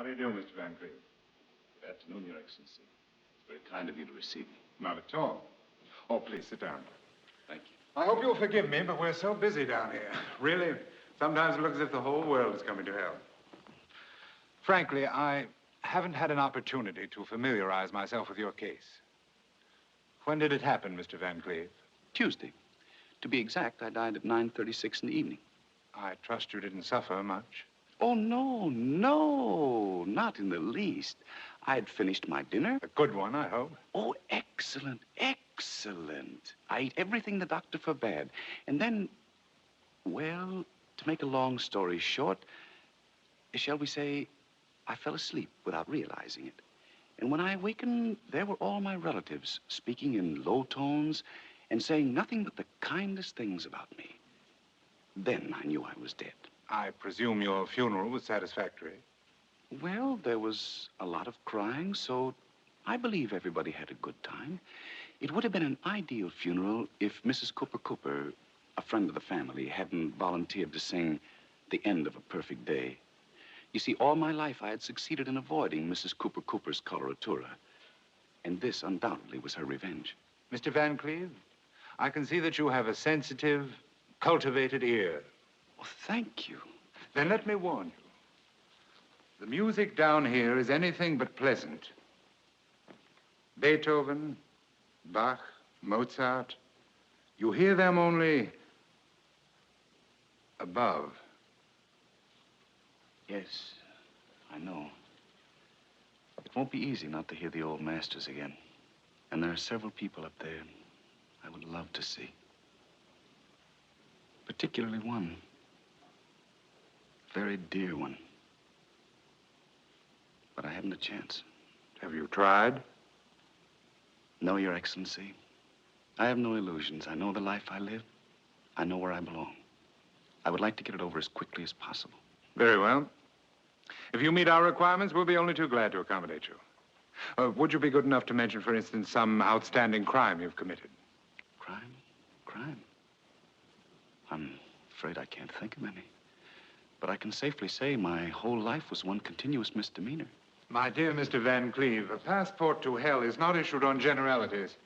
How do you do, Mr. Van Cleve? Good afternoon, Your Excellency. It's very kind of you to receive me. Not at all. Oh, please, sit down. Thank you. I hope you'll forgive me, but we're so busy down here. Really, sometimes it looks as if the whole world is coming to hell. Frankly, I haven't had an opportunity to familiarize myself with your case. When did it happen, Mr. Van Cleve? Tuesday. To be exact, I died at 9:36 in the evening. I trust you didn't suffer much. Oh, no, not in the least. I had finished my dinner. A good one, I hope. Oh, excellent. I ate everything the doctor forbade. And then, well, to make a long story short, shall we say, I fell asleep without realizing it. And when I awakened, there were all my relatives speaking in low tones and saying nothing but the kindest things about me. Then I knew I was dead. I presume your funeral was satisfactory. Well, there was a lot of crying, so I believe everybody had a good time. It would have been an ideal funeral if Mrs. Cooper, a friend of the family, hadn't volunteered to sing The End of a Perfect Day. You see, all my life I had succeeded in avoiding Mrs. Cooper's coloratura, and this undoubtedly was her revenge. Mr. Van Cleve, I can see that you have a sensitive, cultivated ear. Oh, thank you. Then let me warn you. The music down here is anything but pleasant. Beethoven, Bach, Mozart, you hear them only above. Yes, I know. It won't be easy not to hear the old masters again. And there are several people up there I would love to see. Particularly one. Very dear one. But I haven't a chance. Have you tried? No, Your Excellency. I have no illusions. I know the life I live. I know where I belong. I would like to get it over as quickly as possible. Very well. If you meet our requirements, we'll be only too glad to accommodate you. Would you be good enough to mention, for instance, some outstanding crime you've committed? Crime? I'm afraid I can't think of any. But I can safely say my whole life was one continuous misdemeanor. My dear Mr. Van Cleve, a passport to hell is not issued on generalities.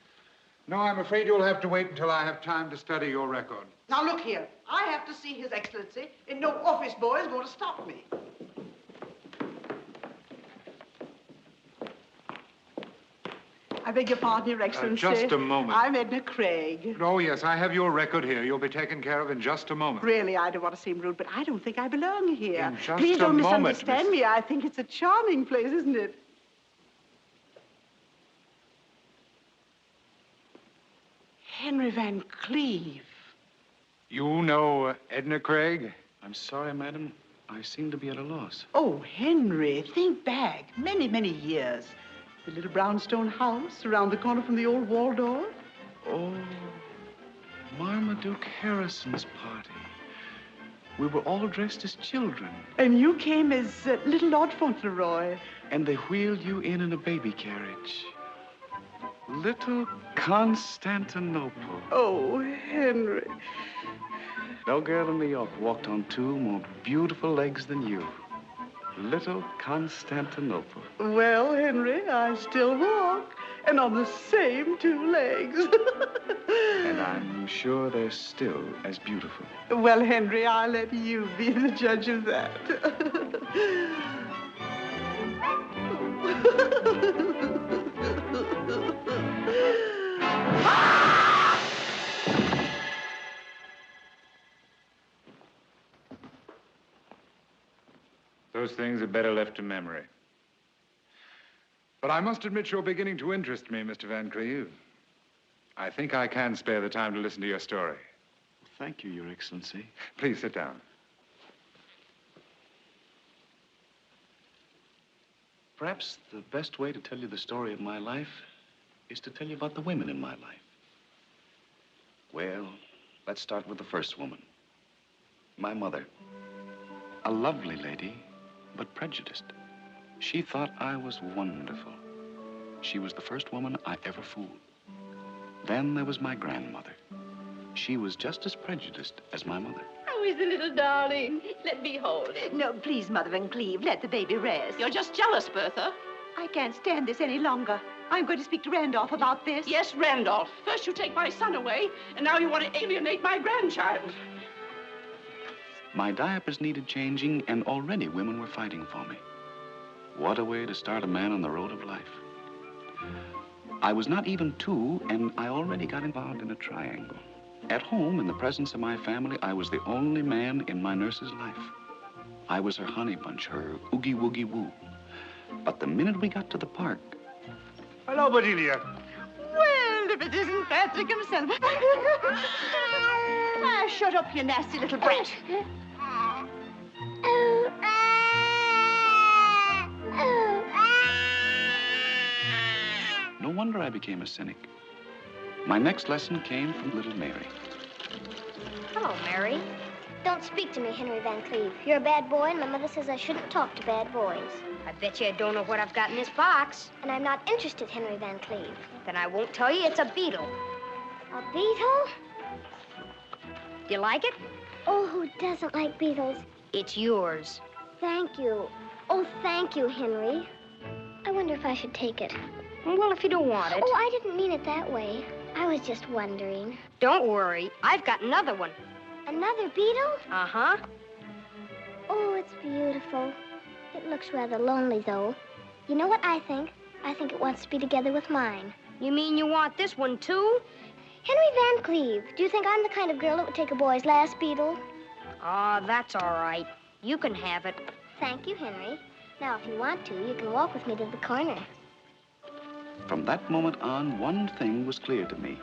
No, I'm afraid you'll have to wait until I have time to study your record. Now, look here. I have to see His Excellency, and no office boy is going to stop me. I beg your pardon, Your Excellency. Just a moment. I'm Edna Craig. Oh, yes, I have your record here. You'll be taken care of in just a moment. Really, I don't want to seem rude, but I don't think I belong here. In just Please don't a moment, misunderstand me. I think it's a charming place, isn't it? Henry Van Cleve. You know Edna Craig? I'm sorry, madam. I seem to be at a loss. Oh, Henry, think back. Many, many years. The little brownstone house around the corner from the old Waldorf. Oh, Marmaduke Harrison's party. We were all dressed as children. And you came as little Lord Fauntleroy. And they wheeled you in a baby carriage. Little Constantinople. Oh, Henry. No girl in New York walked on two more beautiful legs than you. Little Constantinople. Well, Henry, I still walk, and on the same two legs. And I'm sure they're still as beautiful. Well, Henry, I'll let you be the judge of that. Those things are better left to memory. But I must admit you're beginning to interest me, Mr. Van Cleve. I think I can spare the time to listen to your story. Thank you, Your Excellency. Please sit down. Perhaps the best way to tell you the story of my life is to tell you about the women in my life. Well, let's start with the first woman. My mother. A lovely lady, but prejudiced. She thought I was wonderful. She was the first woman I ever fooled. Then there was my grandmother. She was just as prejudiced as my mother. Oh, he's a little darling. Let me hold him. No, please, Mother Van Cleve, let the baby rest. You're just jealous, Bertha. I can't stand this any longer. I'm going to speak to Randolph about this. Yes, Randolph. First you take my son away, and now you want to alienate my grandchild. My diapers needed changing, and already women were fighting for me. What a way to start a man on the road of life. I was not even 2, and I already got involved in a triangle. At home, in the presence of my family, I was the only man in my nurse's life. I was her honey bunch, her oogie woogie woo. But the minute we got to the park... Hello, Bedelia. Well, if it isn't Patrick himself. Shut up, you nasty little brat. No wonder I became a cynic. My next lesson came from little Mary. Hello, Mary. Don't speak to me, Henry Van Cleve. You're a bad boy, and my mother says I shouldn't talk to bad boys. I bet you I don't know what I've got in this box. And I'm not interested, Henry Van Cleve. Then I won't tell you it's a beetle. A beetle? Do you like it? Oh, who doesn't like beetles? It's yours. Thank you. Oh, thank you, Henry. I wonder if I should take it. Well, if you don't want it. Oh, I didn't mean it that way. I was just wondering. Don't worry. I've got another one. Another beetle? Uh-huh. Oh, it's beautiful. It looks rather lonely, though. You know what I think? I think it wants to be together with mine. You mean you want this one, too? Henry Van Cleve, do you think I'm the kind of girl that would take a boy's last beetle? Oh, that's all right. You can have it. Thank you, Henry. Now, if you want to, you can walk with me to the corner. From that moment on, one thing was clear to me.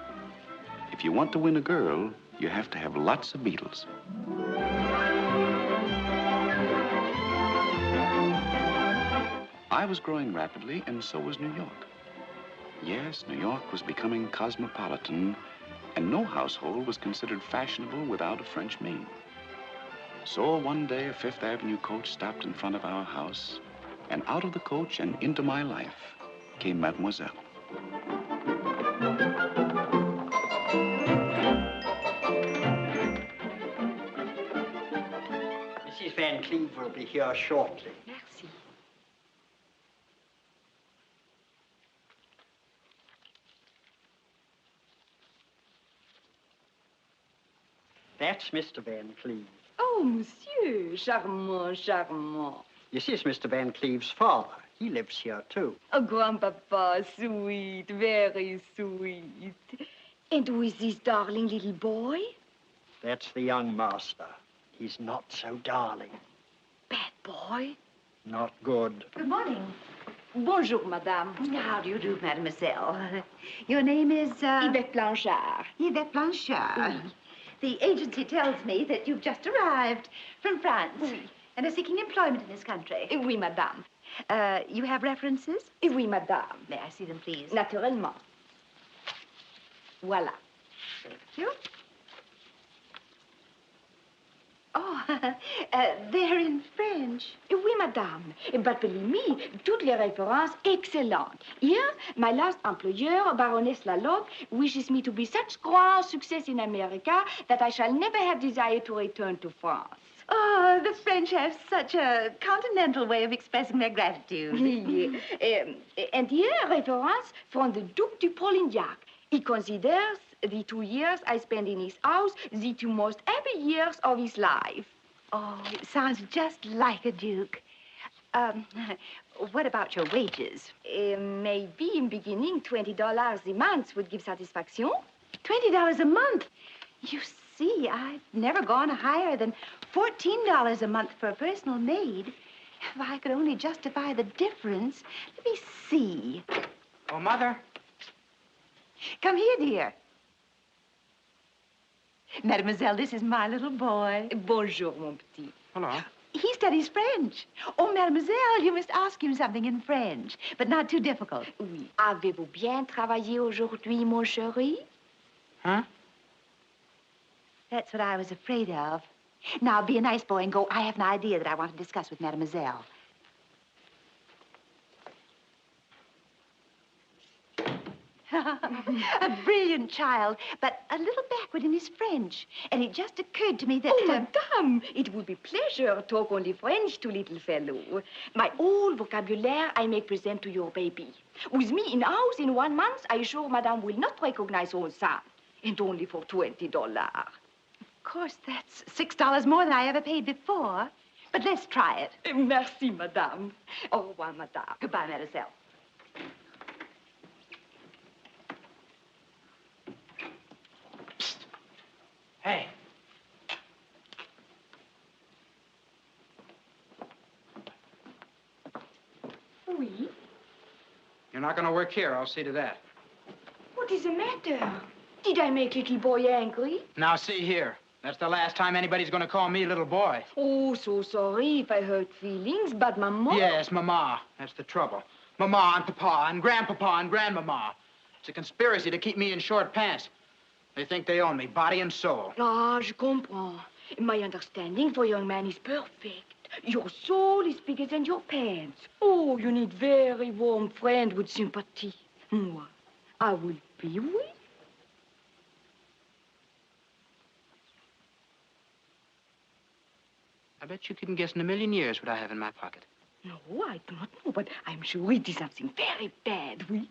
If you want to win a girl, you have to have lots of beetles. I was growing rapidly, and so was New York. Yes, New York was becoming cosmopolitan, and no household was considered fashionable without a French maid. So one day, a Fifth Avenue coach stopped in front of our house, and out of the coach and into my life came Mademoiselle. Mrs. Van Cleve will be here shortly. Merci. That's Mr. Van Cleve. Oh, monsieur, charmant, charmant. This is Mr. Van Cleve's father. He lives here, too. Oh, grandpapa, sweet, very sweet. And who is this darling little boy? That's the young master. He's not so darling. Bad boy? Not good. Good morning. Bonjour, madame. How do you do, mademoiselle? Your name is, Yvette Blanchard. Yvette Blanchard. Oui. The agency tells me that you've just arrived from France. Oui. And are seeking employment in this country. Oui, madame. You have references? Oui, madame. May I see them, please? Naturellement. Voila. Thank you. Oh, they're in French. Oui, madame. But believe me, toutes les références excellentes. Here, my last employer, Baroness Lalotte, wishes me to be such grand success in America that I shall never have desire to return to France. Oh, the French have such a continental way of expressing their gratitude. And here, référence from the Duc de Polignac. He considers the 2 years I spent in his house the 2 most happy years of his life. Oh, it sounds just like a duke. What about your wages? Maybe in beginning, $20 a month would give satisfaction. $20 a month? You see, I've never gone higher than $14 a month for a personal maid. If I could only justify the difference. Let me see. Oh, Mother. Come here, dear. Mademoiselle, this is my little boy. Bonjour, mon petit. Hello. He studies French. Oh, mademoiselle, you must ask him something in French, but not too difficult. Oui. Avez-vous bien travaillé aujourd'hui, mon chéri? Huh? That's what I was afraid of. Now, be a nice boy and go. I have an idea that I want to discuss with mademoiselle. A brilliant child, but a little backward in his French. And it just occurred to me that... Oh, madame, it would be pleasure talk only French to little fellow. My whole vocabulary I may present to your baby. With me in house in 1 month, I assure madame will not recognize all that. And only for $20. Of course, that's $6 more than I ever paid before. But let's try it. Merci, madame. Au revoir, madame. Goodbye, Mademoiselle. Hey. Oui? You're not going to work here. I'll see to that. What is the matter? Did I make little boy angry? Now, see here. That's the last time anybody's going to call me little boy. Oh, so sorry if I hurt feelings, but Maman... Yes, Mama. That's the trouble. Mama and Papa and Grandpapa and Grandmama. It's a conspiracy to keep me in short pants. They think they own me, body and soul. Ah, je comprends. My understanding for young man is perfect. Your soul is bigger than your pants. Oh, you need very warm friend with sympathy. Moi, I will be with. I bet you couldn't guess in a million years what I have in my pocket. No, I do not know, but I'm sure it is something very bad, oui?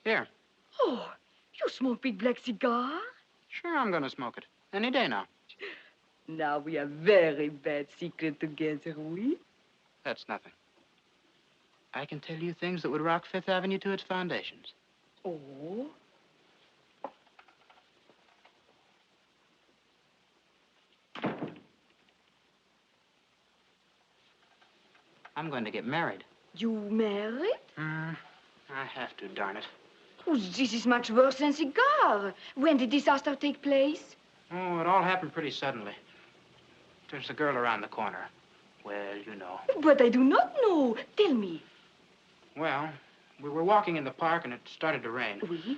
Here. Oh, you smoke big black cigar? Sure, I'm going to smoke it. Any day now. Now we have very bad secret together, oui? That's nothing. I can tell you things that would rock Fifth Avenue to its foundations. Oh? I'm going to get married. You married? I have to, darn it. Oh, this is much worse than cigar. When did disaster take place? Oh, it all happened pretty suddenly. There's a girl around the corner. Well, you know. But I do not know. Tell me. Well, we were walking in the park and it started to rain. Oui?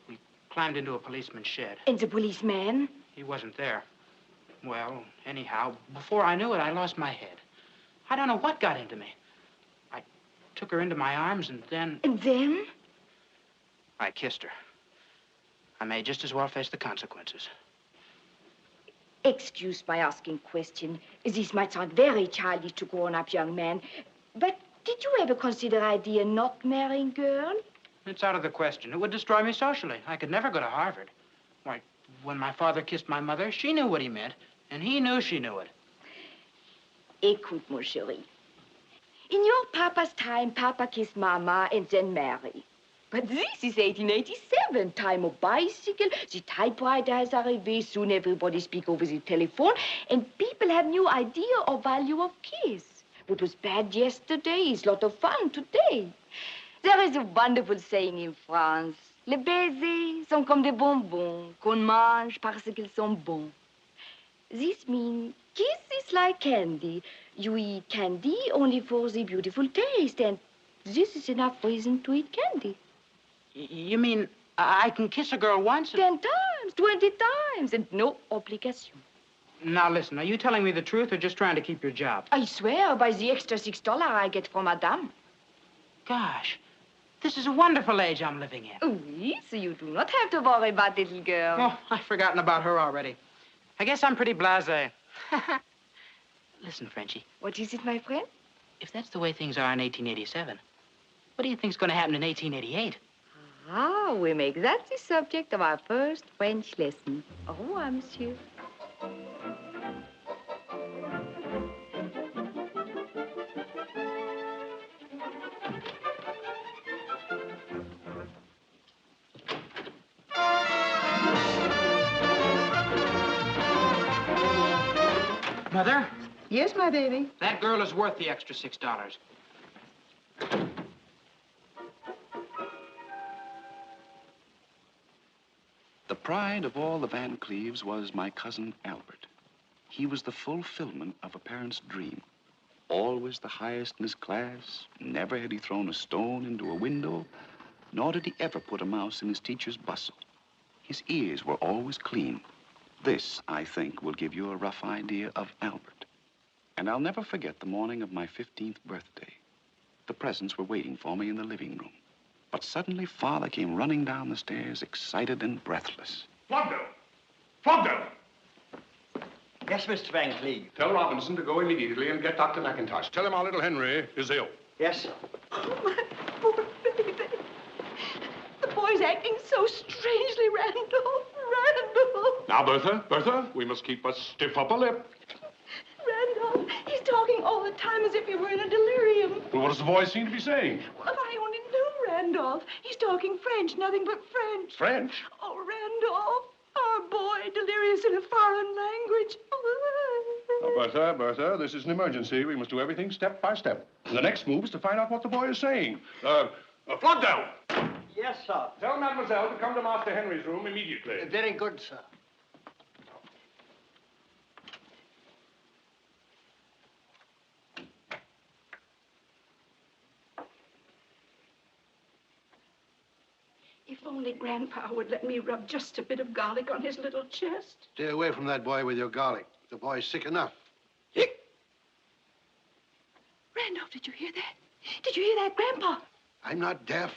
We climbed into a policeman's shed. And the policeman? He wasn't there. Well, anyhow, before I knew it, I lost my head. I don't know what got into me. I took her into my arms and then... And then? I kissed her. I may just as well face the consequences. Excuse my asking question. This might sound very childish to grown-up young man, but did you ever consider idea not marrying girl? It's out of the question. It would destroy me socially. I could never go to Harvard. Why, when my father kissed my mother, she knew what he meant, and he knew she knew it. Écoute, mon chéri. In your papa's time, Papa kissed Mama and then marry. But this is 1887, time of bicycle. The typewriter has arrivé. Soon everybody speak over the telephone. And people have new idea or value of kiss. What was bad yesterday is lot of fun today. There is a wonderful saying in France. Les baisers sont comme des bonbons qu'on mange parce qu'ils sont bons. This means kiss is like candy. You eat candy only for the beautiful taste, and this is enough reason to eat candy. You mean I can kiss a girl once? 10 times, 20 times, and no obligation. Now, listen, are you telling me the truth or just trying to keep your job? I swear by the extra $6 I get from Madame. Gosh, this is a wonderful age I'm living in. Oui, so you do not have to worry about little girl. Oh, I've forgotten about her already. I guess I'm pretty blasé. Listen, Frenchie. What is it, my friend? If that's the way things are in 1887, what do you think's going to happen in 1888? Ah, we make that the subject of our first French lesson. Au revoir, monsieur. Mother? Yes, my baby. That girl is worth the extra $6. The pride of all the Van Cleves was my cousin Albert. He was the fulfillment of a parent's dream. Always the highest in his class. Never had he thrown a stone into a window, nor did he ever put a mouse in his teacher's bustle. His ears were always clean. This, I think, will give you a rough idea of Albert. And I'll never forget the morning of my 15th birthday. The presents were waiting for me in the living room. But suddenly, Father came running down the stairs, excited and breathless. Flogdell! Flogdell! Yes, Mr. Van Cleve. Tell Robinson to go immediately and get Dr. McIntosh. Tell him our little Henry is ill. Yes, sir. Oh, my poor baby. The boy's acting so strangely, Randolph. Randolph. Now, Bertha, we must keep a stiff upper lip. Randolph, he's talking all the time as if he were in a delirium. Well, what does the boy seem to be saying? Well, if I only knew Randolph. He's talking French, nothing but French. French? Oh, Randolph, our boy, delirious in a foreign language. Now, Bertha, this is an emergency. We must do everything step by step. And the next move is to find out what the boy is saying. Flogdell! Yes, sir. Tell Mademoiselle to come to Master Henry's room immediately. Very good, sir. If only Grandpa would let me rub just a bit of garlic on his little chest. Stay away from that boy with your garlic. The boy's sick enough. Randolph, did you hear that? Did you hear that, Grandpa? I'm not deaf.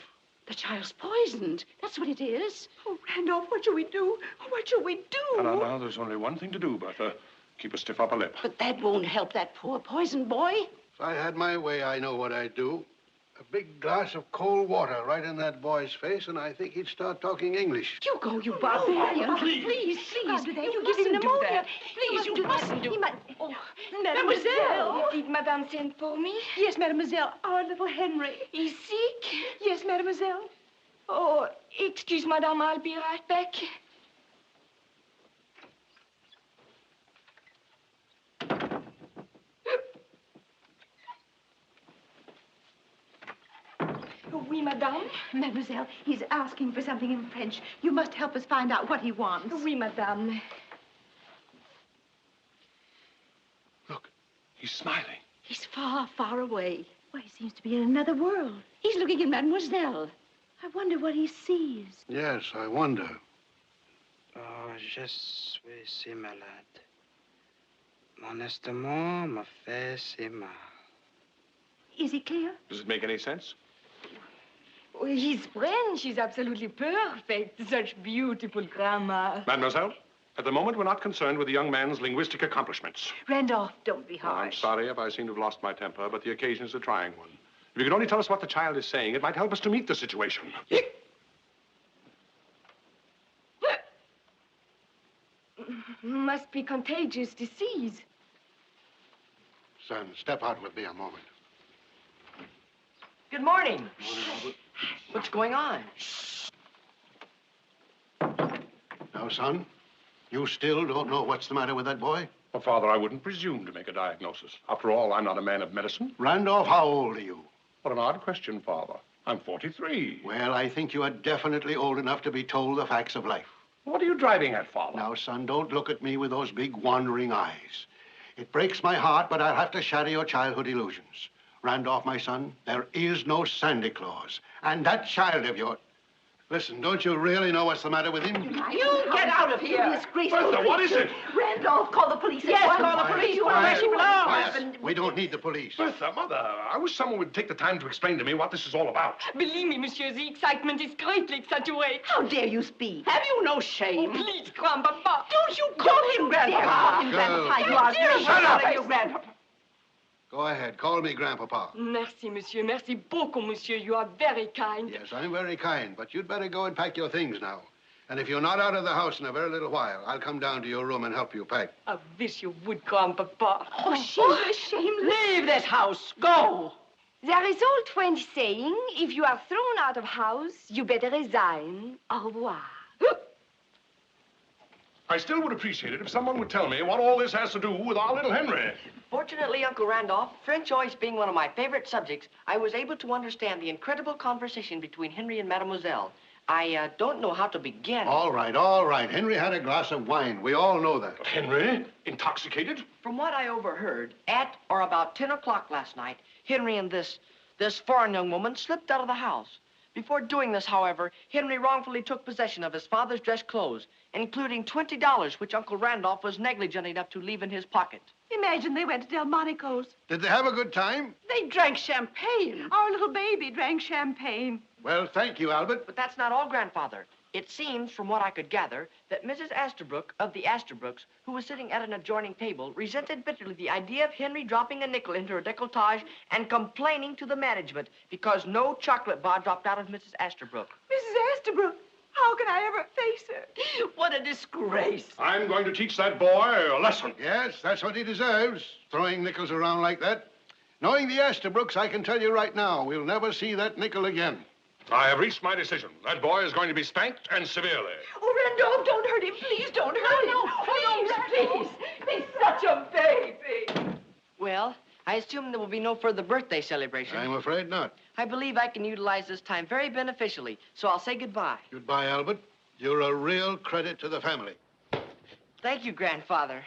The child's poisoned. That's what it is. Oh, Randolph, what shall we do? What shall we do? Now, there's only one thing to do, Bertha. Keep a stiff upper lip. But that won't help that poor poisoned boy. If I had my way, I know what I'd do. A big glass of cold water right in that boy's face, and I think he'd start talking English. You go, you barbarian. Please. You give him pneumonia. Please, you mustn't do that. Oh, Mademoiselle. Did Madame send for me? Yes, Mademoiselle. Our little Henry. He's sick? Yes, Mademoiselle. Oh, excuse, Madame, I'll be right back. Oui, Madame. Mademoiselle, he's asking for something in French. You must help us find out what he wants. Oui, Madame. Look, he's smiling. He's far, far away. Why, he seems to be in another world. He's looking at Mademoiselle. I wonder what he sees. Yes, I wonder. Oh, je suis si malade. Mon estomac me fait si mal. Is he clear? Does it make any sense? Oh, his French is absolutely perfect. Such beautiful grammar. Mademoiselle, at the moment, we're not concerned with the young man's linguistic accomplishments. Randolph, don't be I'm harsh. sorry if I seem to have lost my temper, but the occasion is a trying one. If you could only tell us what the child is saying, it might help us to meet the situation. Must be contagious disease. Son, step out with me a moment. Good morning. What's going on? Now, son, you still don't know what's the matter with that boy? Well, Father, I wouldn't presume to make a diagnosis. After all, I'm not a man of medicine. Randolph, how old are you? What an odd question, Father. I'm 43. Well, I think you are definitely old enough to be told the facts of life. What are you driving at, Father? Now, son, don't look at me with those big wandering eyes. It breaks my heart, but I'll have to shatter your childhood illusions. Randolph, my son, there is no Santa Claus. And that child of yours... Listen, don't you really know what's the matter with him? You get out of here. Disgraceful. Bertha, what is it? Randolph, call the police. Yes, call the police. You want to where she belongs. Quiet. We don't need the police. Bertha, Mother, I wish someone would take the time to explain to me what this is all about. Believe me, monsieur, the excitement is greatly exaggerated. How dare you speak? Have you no shame? Please, Grandpapa. Don't you call him Grandpapa. Grandpapa, you are Dear, shut up, you Grandpapa. Go ahead, call me Grandpapa. Merci, monsieur. Merci beaucoup, monsieur. You are very kind. Yes, I'm very kind, but you'd better go and pack your things now. And if you're not out of the house in a very little while, I'll come down to your room and help you pack. I wish you would, Grandpapa. Oh, shameless, shameless. Leave this house. Go. There is old French saying, if you are thrown out of house, you better resign. Au revoir. I still would appreciate it if someone would tell me what all this has to do with our little Henry. Fortunately, Uncle Randolph, French always being one of my favorite subjects, I was able to understand the incredible conversation between Henry and Mademoiselle. I don't know how to begin. All right, all right. Henry had a glass of wine. We all know that. Henry? Intoxicated? From what I overheard, at or about 10 o'clock last night, Henry and this foreign young woman slipped out of the house. Before doing this, however, Henry wrongfully took possession of his father's dress clothes, including $20, which Uncle Randolph was negligent enough to leave in his pocket. Imagine they went to Delmonico's. Did they have a good time? They drank champagne. Our little baby drank champagne. Well, thank you, Albert. But that's not all, Grandfather. It seems, from what I could gather, that Mrs. Astabrook of the Astabrooks, who was sitting at an adjoining table, resented bitterly the idea of Henry dropping a nickel into her decolletage and complaining to the management because no chocolate bar dropped out of Mrs. Astabrook. Mrs. Astabrook, how can I ever face her? What a disgrace. I'm going to teach that boy a lesson. Yes, that's what he deserves, throwing nickels around like that. Knowing the Astabrooks, I can tell you right now, we'll never see that nickel again. I have reached my decision. That boy is going to be spanked, and severely. Oh, Randolph, don't hurt him. Please don't hurt him. No, please. He's such a baby. Well, I assume there will be no further birthday celebration. I'm afraid not. I believe I can utilize this time very beneficially, so I'll say goodbye. Goodbye, Albert. You're a real credit to the family. Thank you, Grandfather.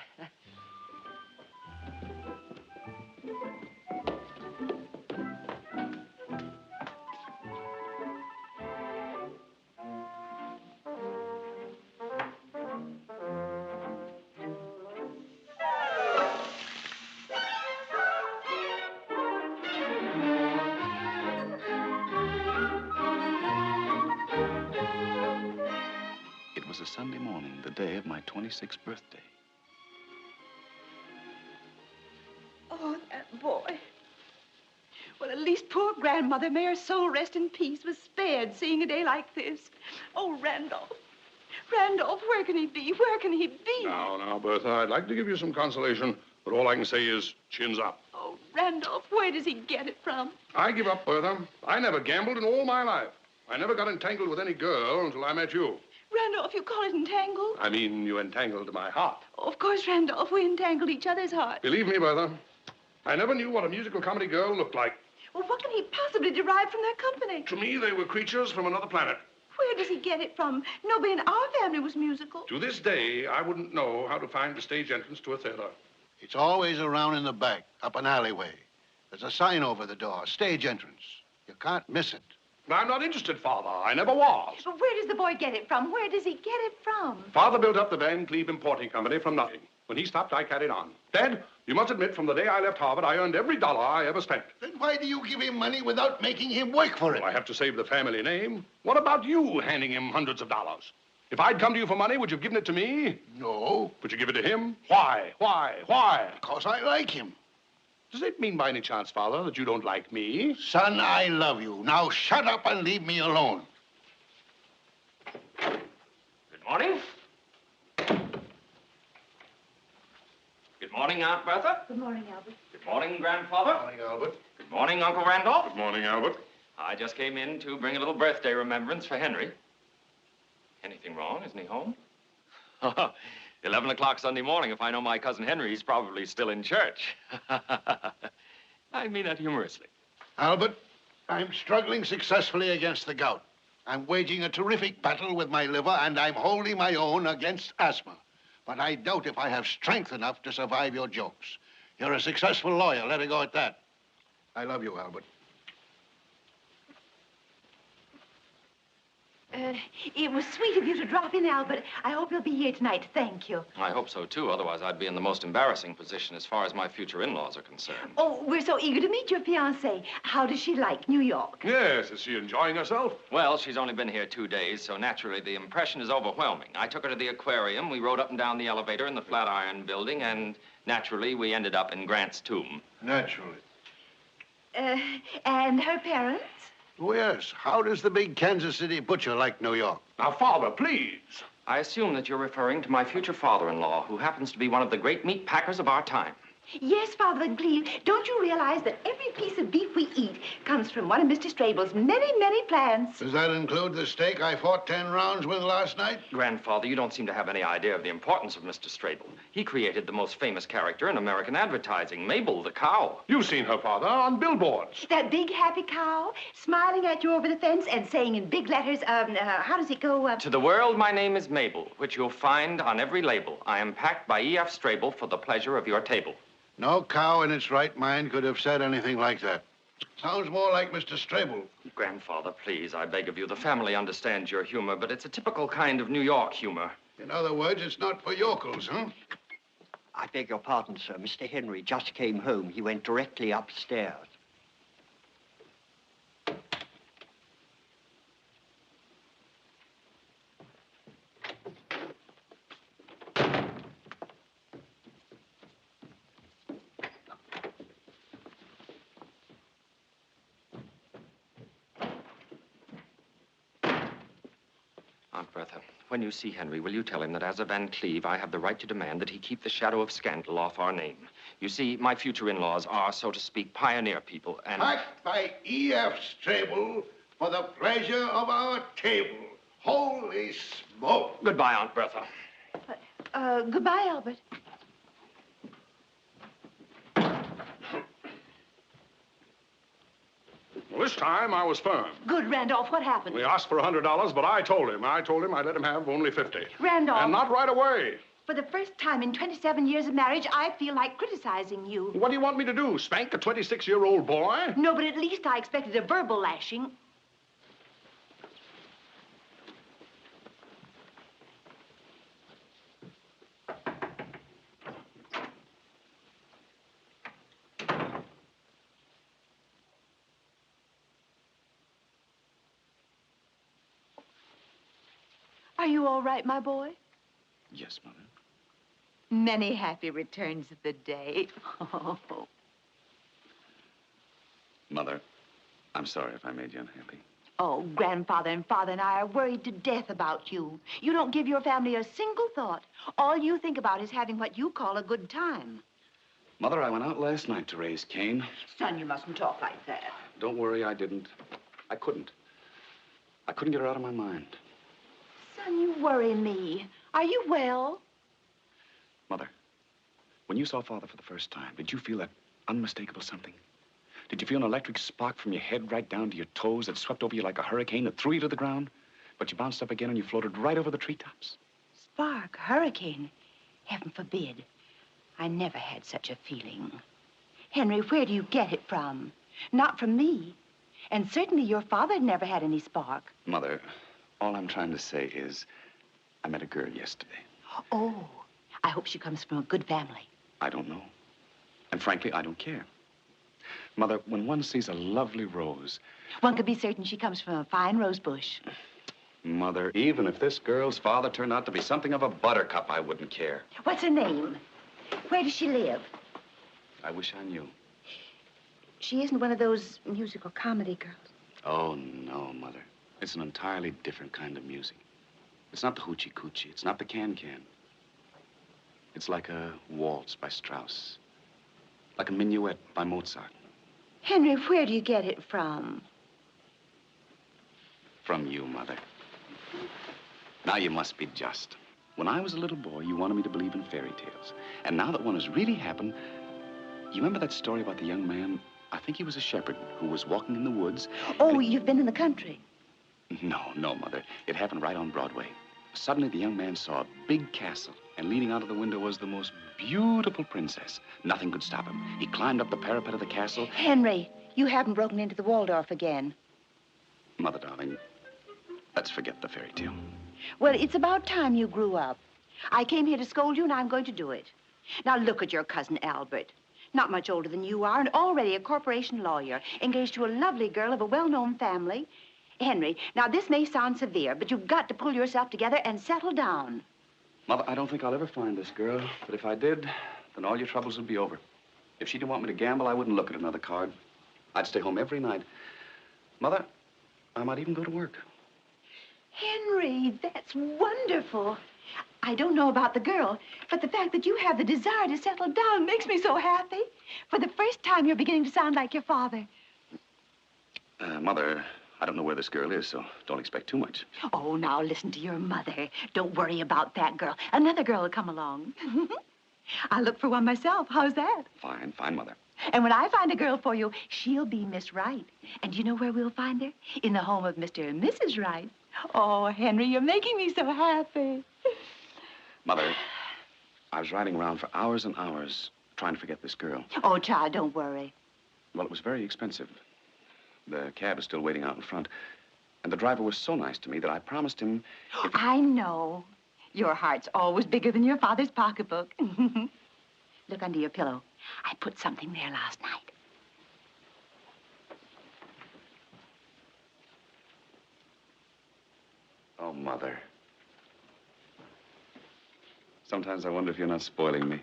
It was a Sunday morning, the day of my 26th birthday. Oh, that boy. Well, at least poor grandmother, may her soul rest in peace, was spared seeing a day like this. Oh, Randolph. Randolph, where can he be? Where can he be? Now, Bertha, I'd like to give you some consolation, but all I can say is chins up. Oh, Randolph, where does he get it from? I give up, Bertha. I never gambled in all my life. I never got entangled with any girl until I met you. Randolph, you call it entangled? I mean, you entangled my heart. Oh, of course, Randolph, we entangled each other's hearts. Believe me, Bertha, I never knew what a musical comedy girl looked like. Well, what can he possibly derive from their company? To me, they were creatures from another planet. Where does he get it from? Nobody in our family was musical. To this day, I wouldn't know how to find the stage entrance to a theater. It's always around in the back, up an alleyway. There's a sign over the door, stage entrance. You can't miss it. I'm not interested, Father. I never was. But where does the boy get it from? Where does he get it from? Father built up the Van Cleve Importing Company from nothing. When he stopped, I carried on. Dad, you must admit, from the day I left Harvard, I earned every dollar I ever spent. Then why do you give him money without making him work for it? Well, I have to save the family name. What about you handing him hundreds of dollars? If I'd come to you for money, would you have given it to me? No. Would you give it to him? Why? Because I like him. Does it mean by any chance, Father, that you don't like me? Son, I love you. Now shut up and leave me alone. Good morning. Good morning, Aunt Bertha. Good morning, Albert. Good morning, Grandfather. Good morning, Albert. Good morning, Uncle Randolph. Good morning, Albert. I just came in to bring a little birthday remembrance for Henry. Anything wrong? Isn't he home? 11 o'clock Sunday morning. If I know my cousin Henry, he's probably still in church. I mean that humorously. Albert, I'm struggling successfully against the gout. I'm waging a terrific battle with my liver, and I'm holding my own against asthma. But I doubt if I have strength enough to survive your jokes. You're a successful lawyer. Let it go at that. I love you, Albert. It was sweet of you to drop in, Albert. I hope you'll be here tonight. Thank you. I hope so, too. Otherwise, I'd be in the most embarrassing position as far as my future in-laws are concerned. Oh, we're so eager to meet your fiancée. How does she like New York? Yes, is she enjoying herself? Well, she's only been here 2 days, so naturally the impression is overwhelming. I took her to the aquarium. We rode up and down the elevator in the Flatiron Building, and naturally we ended up in Grant's tomb. Naturally. And her parents? Oh, yes. How does the big Kansas City butcher like New York? Now, Father, please. I assume that you're referring to my future father-in-law, who happens to be one of the great meat packers of our time. Yes, Father Van Cleve. Don't you realize that every piece of beef we eat comes from one of Mr. Strabel's many, many plants? Does that include the steak I fought 10 rounds with last night? Grandfather, you don't seem to have any idea of the importance of Mr. Strabel. He created the most famous character in American advertising, Mabel the cow. You've seen her, Father, on billboards. That big, happy cow smiling at you over the fence and saying in big letters, how does it go? To the world, my name is Mabel, which you'll find on every label. I am packed by E.F. Strabel for the pleasure of your table. No cow in its right mind could have said anything like that. Sounds more like Mr. Strabel. Grandfather, please, I beg of you. The family understands your humor, but it's a typical kind of New York humor. In other words, it's not for yokels, huh? I beg your pardon, sir. Mr. Henry just came home. He went directly upstairs. Aunt Bertha, when you see Henry, will you tell him that as a Van Cleve, I have the right to demand that he keep the shadow of scandal off our name? You see, my future in-laws are, so to speak, pioneer people, and... Packed by E.F. Strable for the pleasure of our table. Holy smoke! Goodbye, Aunt Bertha. Goodbye, Albert. Well, this time I was firm. Good, Randolph. What happened? We asked for $100, but I told him I'd let him have only 50. Randolph. And not right away. For the first time in 27 years of marriage, I feel like criticizing you. What do you want me to do? Spank a 26-year-old boy? No, but at least I expected a verbal lashing. Are you all right, my boy? Yes, Mother. Many happy returns of the day. Oh. Mother, I'm sorry if I made you unhappy. Oh, Grandfather and Father and I are worried to death about you. You don't give your family a single thought. All you think about is having what you call a good time. Mother, I went out last night to raise Cain. Son, you mustn't talk like that. Don't worry, I didn't. I couldn't. I couldn't get her out of my mind. Son, you worry me. Are you well? Mother, when you saw Father for the first time, did you feel that unmistakable something? Did you feel an electric spark from your head right down to your toes that swept over you like a hurricane that threw you to the ground? But you bounced up again and you floated right over the treetops? Spark, hurricane. Heaven forbid. I never had such a feeling. Henry, where do you get it from? Not from me. And certainly your father never had any spark. Mother, all I'm trying to say is I met a girl yesterday. Oh, I hope she comes from a good family. I don't know. And frankly, I don't care. Mother, when one sees a lovely rose... One could be certain she comes from a fine rose bush. Mother, even if this girl's father turned out to be something of a buttercup, I wouldn't care. What's her name? Where does she live? I wish I knew. She isn't one of those musical comedy girls. Oh, no, Mother. It's an entirely different kind of music. It's not the hoochie-coochie. It's not the can-can. It's like a waltz by Strauss. Like a minuet by Mozart. Henry, where do you get it from? From you, Mother. Now you must be just. When I was a little boy, you wanted me to believe in fairy tales. And now that one has really happened, you remember that story about the young man, I think he was a shepherd, who was walking in the woods? Oh, you've been in the country. No, Mother. It happened right on Broadway. Suddenly, the young man saw a big castle, and leaning out of the window was the most beautiful princess. Nothing could stop him. He climbed up the parapet of the castle. Henry, you haven't broken into the Waldorf again. Mother, darling, let's forget the fairy tale. Well, it's about time you grew up. I came here to scold you, and I'm going to do it. Now, look at your cousin Albert. Not much older than you are, and already a corporation lawyer, engaged to a lovely girl of a well-known family. Henry, now this may sound severe, but you've got to pull yourself together and settle down. Mother, I don't think I'll ever find this girl, but if I did, then all your troubles would be over. If she didn't want me to gamble, I wouldn't look at another card. I'd stay home every night. Mother, I might even go to work. Henry, that's wonderful. I don't know about the girl, but the fact that you have the desire to settle down makes me so happy. For the first time, you're beginning to sound like your father. Mother, I don't know where this girl is, so don't expect too much. Oh, now listen to your mother. Don't worry about that girl. Another girl will come along. I'll look for one myself. How's that? Fine, Mother. And when I find a girl for you, she'll be Miss Wright. And do you know where we'll find her? In the home of Mr. and Mrs. Wright. Oh, Henry, you're making me so happy. Mother, I was riding around for hours and hours trying to forget this girl. Oh, child, don't worry. Well, it was very expensive. The cab is still waiting out in front. And the driver was so nice to me that I promised him... I know. Your heart's always bigger than your father's pocketbook. Look under your pillow. I put something there last night. Oh, Mother. Sometimes I wonder if you're not spoiling me.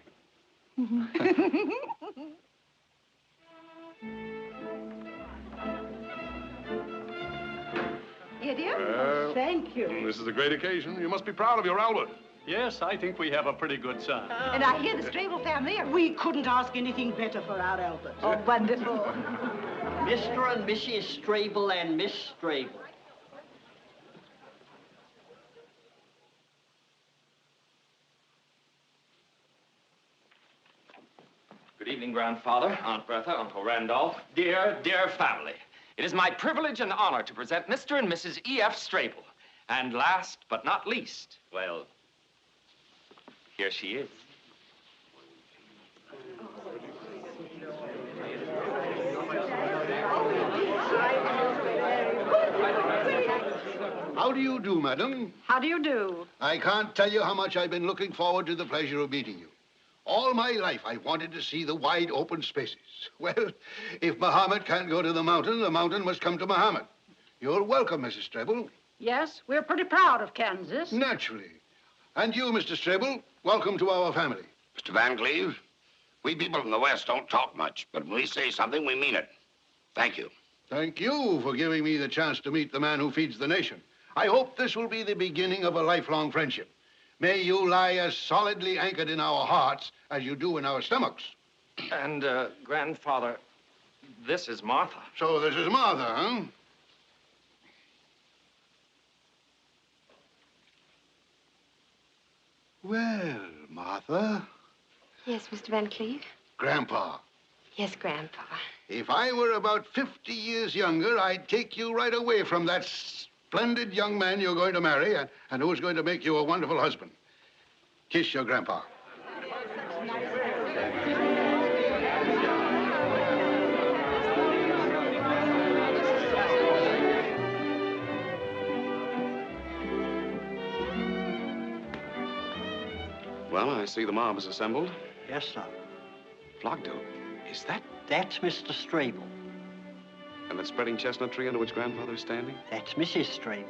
Here, dear. Well, Thank you. This is a great occasion. You must be proud of your Albert. Yes, I think we have a pretty good son. And I hear the Strable family are... We couldn't ask anything better for our Albert. Oh, wonderful. Mr. and Mrs. Strable and Miss Strable. Good evening, Grandfather, Aunt Bertha, Uncle Randolph, dear, dear family. It is my privilege and honor to present Mr. and Mrs. E.F. Strable. And last but not least, well, here she is. How do you do, madam? How do you do? I can't tell you how much I've been looking forward to the pleasure of meeting you. All my life, I wanted to see the wide open spaces. Well, if Muhammad can't go to the mountain must come to Muhammad. You're welcome, Mrs. Strable. Yes, we're pretty proud of Kansas. Naturally. And you, Mr. Strable, welcome to our family. Mr. Van Cleve, we people from the West don't talk much, but when we say something, we mean it. Thank you. Thank you for giving me the chance to meet the man who feeds the nation. I hope this will be the beginning of a lifelong friendship. May you lie as solidly anchored in our hearts as you do in our stomachs. And, Grandfather, this is Martha. So this is Martha, huh? Well, Martha. Yes, Mr. Van Cleve? Grandpa. Yes, Grandpa. If I were about 50 years younger, I'd take you right away from that splendid young man you're going to marry and who's going to make you a wonderful husband. Kiss your grandpa. Well, I see the mob is assembled. Yes, sir. Flogdo, is that? That's Mr. Strable. And that spreading chestnut tree under which Grandfather is standing? That's Mrs. Strable.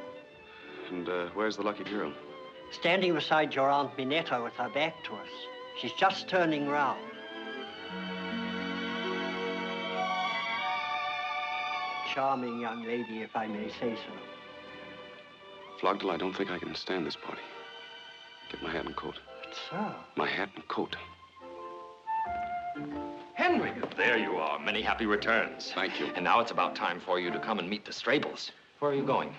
And where's the lucky girl? Standing beside your Aunt Minetta with her back to us. She's just turning round. Charming young lady, if I may say so. Flogdell, I don't think I can stand this party. Get my hat and coat. But, sir... My hat and coat. Henry, there you are. Many happy returns. Thank you. And now it's about time for you to come and meet the Strables. Where are you going?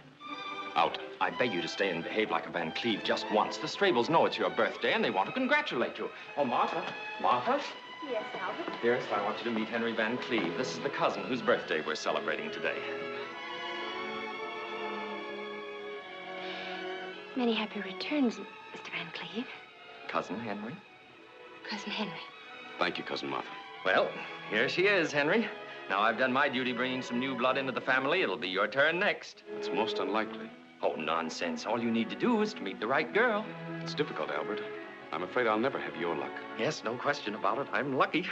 Out. I beg you to stay and behave like a Van Cleve just once. The Strables know it's your birthday and they want to congratulate you. Oh, Martha. Martha? Yes, Albert? Dearest, I want you to meet Henry Van Cleve. This is the cousin whose birthday we're celebrating today. Many happy returns, Mr. Van Cleve. Cousin Henry? Cousin Henry. Thank you, Cousin Martha. Well, here she is, Henry. Now I've done my duty bringing some new blood into the family. It'll be your turn next. It's most unlikely. Oh, nonsense. All you need to do is to meet the right girl. It's difficult, Albert. I'm afraid I'll never have your luck. Yes, no question about it. I'm lucky.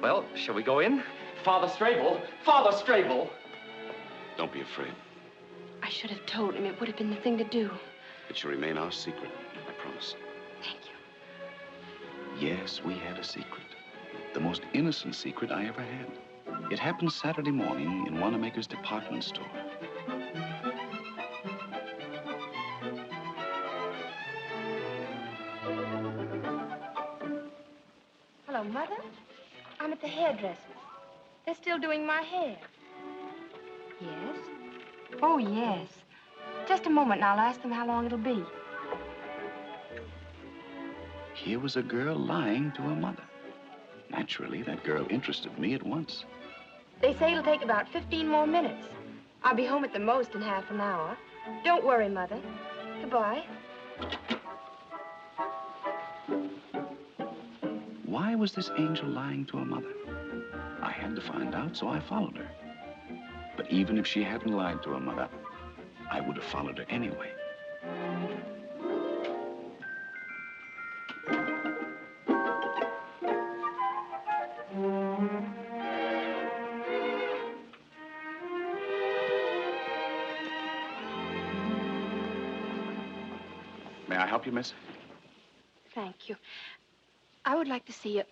Well, shall we go in? Father Strable! Father Strable! Don't be afraid. I should have told him. It would have been the thing to do. It shall remain our secret, I promise. Thank you. Yes, we had a secret. The most innocent secret I ever had. It happened Saturday morning in Wanamaker's department store. Hello, Mother. I'm at the hairdresser's. They're still doing my hair. Yes? Oh, yes. Just a moment, and I'll ask them how long it'll be. Here was a girl lying to her mother. Naturally, that girl interested me at once. They say it'll take about 15 more minutes. I'll be home at the most in half an hour. Don't worry, Mother. Goodbye. Why was this angel lying to her mother? I had to find out, so I followed her. But even if she hadn't lied to her mother, I would have followed her anyway. May I help you, miss? Thank you. I would like to see you.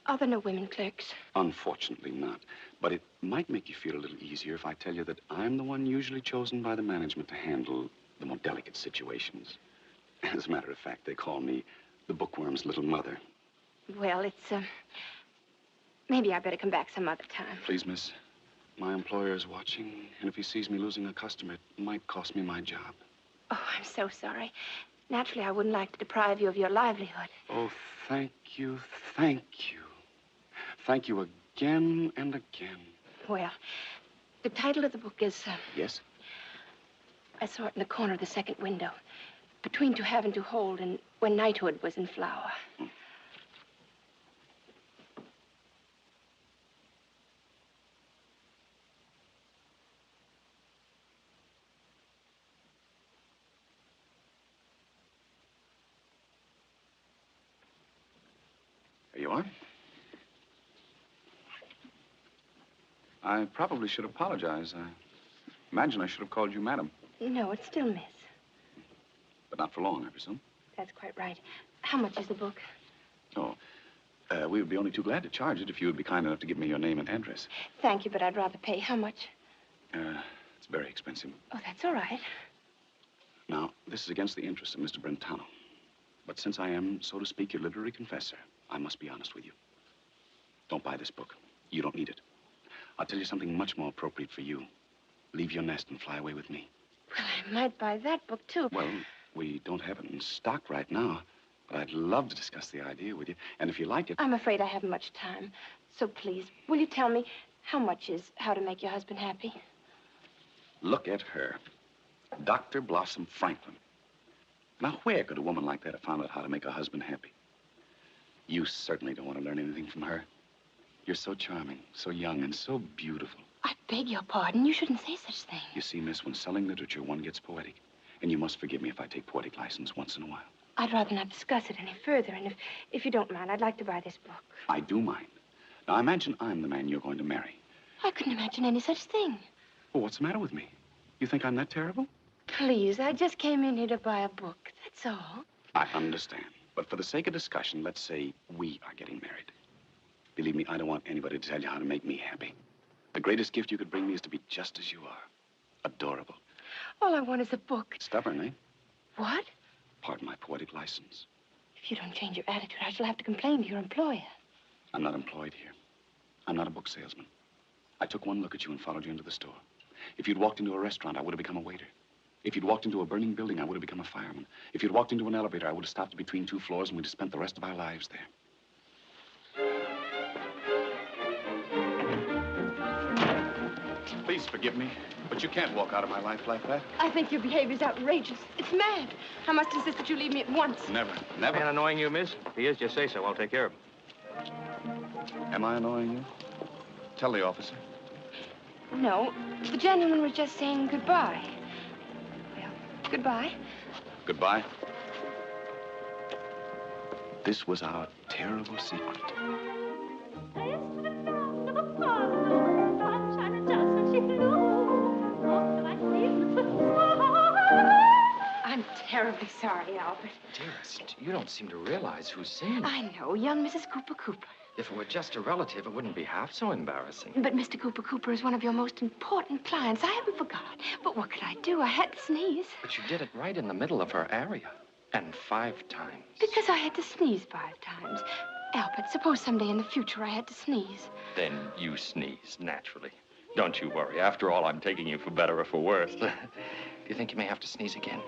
Are there no women clerks? Unfortunately not. But it might make you feel a little easier if I tell you that I'm the one usually chosen by the management to handle the more delicate situations. As a matter of fact, they call me the bookworm's little mother. Well, it's, maybe I better come back some other time. Please, miss. My employer is watching, and if he sees me losing a customer, it might cost me my job. Oh, I'm so sorry. Naturally, I wouldn't like to deprive you of your livelihood. Oh, thank you, thank you. Thank you again and again. Well, the title of the book is, Yes? I saw it in the corner of the second window. Between To Have and To Hold and When Knighthood Was in Flower. There you are. I probably should apologize. I imagine I should have called you madam. No, it's still Miss. But not for long, I presume. That's quite right. How much is the book? Oh, we would be only too glad to charge it if you would be kind enough to give me your name and address. Thank you, but I'd rather pay. How much? It's very expensive. Oh, that's all right. Now, this is against the interests of Mr. Brentano. But since I am, so to speak, your literary confessor, I must be honest with you. Don't buy this book. You don't need it. I'll tell you something much more appropriate for you. Leave your nest and fly away with me. Well, I might buy that book, too. Well, we don't have it in stock right now, but I'd love to discuss the idea with you. And if you like it... I'm afraid I haven't much time. So please, will you tell me how much is How to Make Your Husband Happy? Look at her. Dr. Blossom Franklin. Now, where could a woman like that have found out how to make her husband happy? You certainly don't want to learn anything from her. You're so charming, so young, and so beautiful. I beg your pardon. You shouldn't say such things. You see, miss, when selling literature, one gets poetic. And you must forgive me if I take poetic license once in a while. I'd rather not discuss it any further, and if you don't mind, I'd like to buy this book. I do mind. Now, imagine I'm the man you're going to marry. I couldn't imagine any such thing. Well, what's the matter with me? You think I'm that terrible? Please, I just came in here to buy a book. That's all. I understand. But for the sake of discussion, let's say we are getting married. Believe me, I don't want anybody to tell you how to make me happy. The greatest gift you could bring me is to be just as you are. Adorable. All I want is a book. Stubborn, eh? What? Pardon my poetic license. If you don't change your attitude, I shall have to complain to your employer. I'm not employed here. I'm not a book salesman. I took one look at you and followed you into the store. If you'd walked into a restaurant, I would have become a waiter. If you'd walked into a burning building, I would have become a fireman. If you'd walked into an elevator, I would have stopped between two floors and we'd have spent the rest of our lives there. Please forgive me, but you can't walk out of my life like that. I think your behavior's outrageous. It's mad. I must insist that you leave me at once. Never, never. Man annoying you, miss? If he is, just say so. I'll take care of him. Am I annoying you? Tell the officer. No, the gentleman was just saying goodbye. Well, goodbye. Goodbye. This was our terrible secret. I'm terribly sorry, Albert. Dearest, you don't seem to realize who's singing. I know, young Mrs. Cooper Cooper. If it were just a relative, it wouldn't be half so embarrassing. But Mr. Cooper Cooper is one of your most important clients. I haven't forgot. But what could I do? I had to sneeze. But you did it right in the middle of her area. And 5 times. Because I had to sneeze 5 times. Albert, suppose someday in the future I had to sneeze. Then you sneeze, naturally. Don't you worry. After all, I'm taking you for better or for worse. Do you think you may have to sneeze again?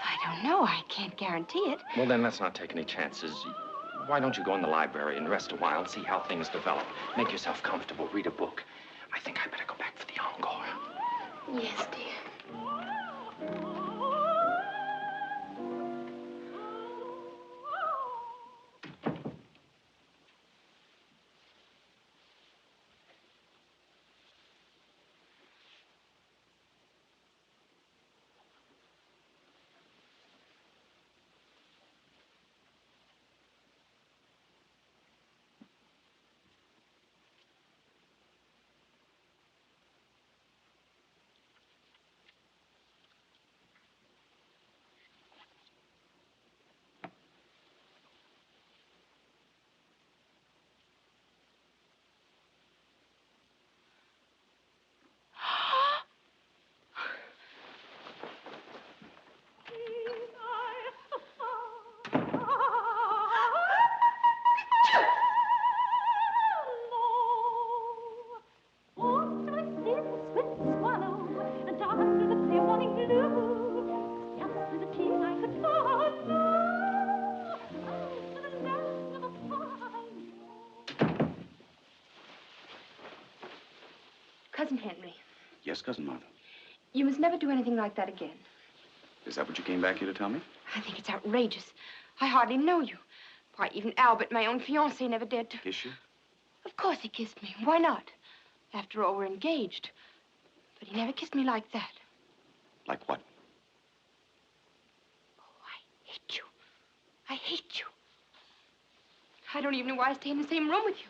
I don't know. I can't guarantee it. Well, then let's not take any chances. Why don't you go in the library and rest a while and see how things develop? Make yourself comfortable, read a book. I think I better go back for the encore. Yes, dear. Cousin Henry, Yes, Cousin Martha. you must never do anything like that again. Is that what you came back here to tell me? I think it's outrageous. I hardly know you. Why, even Albert, my own fiancé, never dared to... Kiss you? Of course he kissed me. Why not? After all, we're engaged. But he never kissed me like that. Like what? Hate you. I hate you. I don't even know why I stay in the same room with you.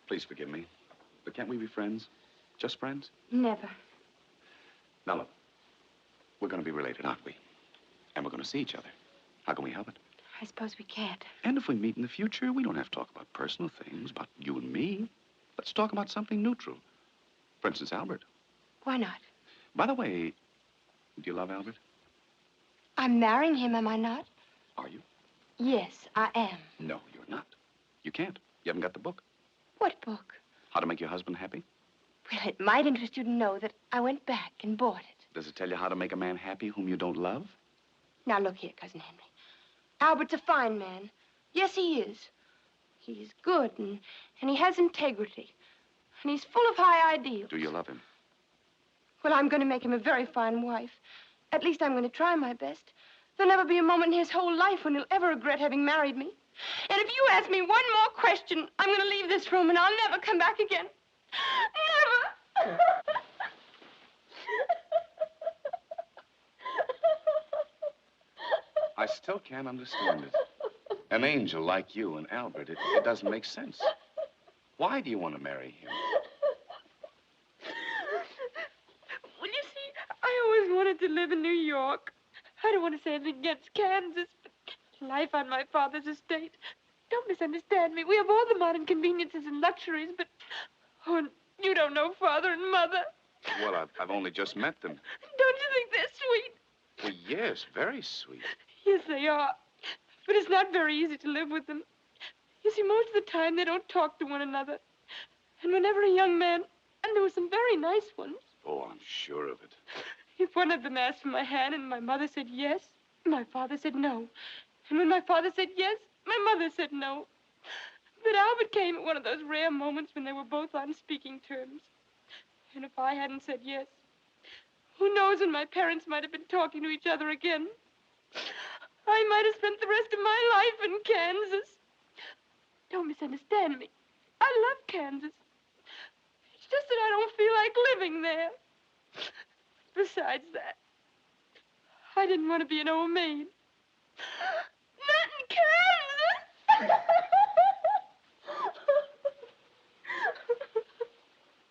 Please forgive me. But can't we be friends? Just friends? Never. Now, look. We're going to be related, aren't we? And we're going to see each other. How can we help it? I suppose we can't. And if we meet in the future, we don't have to talk about personal things, about you and me. Let's talk about something neutral. For instance, Albert. Why not? By the way, do you love Albert? I'm marrying him, am I not? Are you? Yes, I am. No, you're not. You can't. You haven't got the book. What book? How to Make Your Husband Happy? Well, it might interest you to know that I went back and bought it. Does it tell you how to make a man happy whom you don't love? Now, look here, Cousin Henry. Albert's a fine man. Yes, he is. He's good, and he has integrity. And he's full of high ideals. Do you love him? Well, I'm going to make him a very fine wife. At least I'm going to try my best. There'll never be a moment in his whole life when he'll ever regret having married me. And if you ask me one more question, I'm going to leave this room and I'll never come back again. Never! I still can't understand it. An angel like you and Albert, it doesn't make sense. Why do you want to marry him? Well, you see, I always wanted to live in New York. I don't want to say anything against Kansas, but life on my father's estate. Don't misunderstand me. We have all the modern conveniences and luxuries, but... Oh, and you don't know Father and Mother. Well, I've only just met them. Don't you think they're sweet? Well, yes, very sweet. Yes, they are. But it's not very easy to live with them. You see, most of the time, they don't talk to one another. And whenever a young man... And there were some very nice ones. Oh, I'm sure of it. If one of them asked for my hand and my mother said yes, my father said no. And when my father said yes, my mother said no. But Albert came at one of those rare moments when they were both on speaking terms. And if I hadn't said yes, who knows when my parents might have been talking to each other again. I might have spent the rest of my life in Kansas. Don't misunderstand me. I love Kansas. It's just that I don't feel like living there. Besides that, I didn't want to be an old maid. Not in Kansas!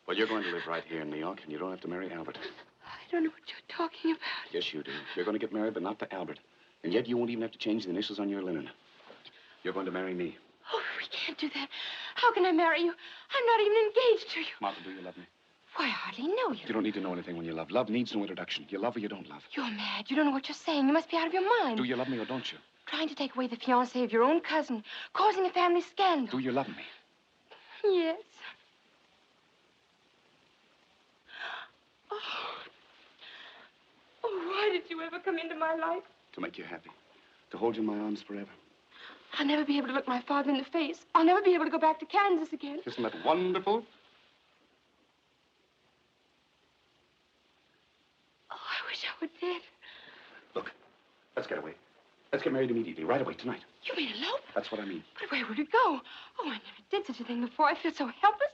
Well, you're going to live right here in New York, and you don't have to marry Albert. I don't know what you're talking about. Yes, you do. You're going to get married, but not to Albert. And yet you won't even have to change the initials on your linen. You're going to marry me. Oh, we can't do that. How can I marry you? I'm not even engaged to you. Martha, do you love me? Why, I hardly know you. You don't need to know anything when you love. Love needs no introduction. You love or you don't love. You're mad. You don't know what you're saying. You must be out of your mind. Do you love me or don't you? Trying to take away the fiancé of your own cousin, causing a family scandal. Do you love me? Yes. Oh, why did you ever come into my life? To make you happy. To hold you in my arms forever. I'll never be able to look my father in the face. I'll never be able to go back to Kansas again. Isn't that wonderful? Oh, I wish I were dead. Look, let's get away. Let's get married immediately, right away, tonight. You mean elope? That's what I mean. But where would we go? Oh, I never did such a thing before. I feel so helpless.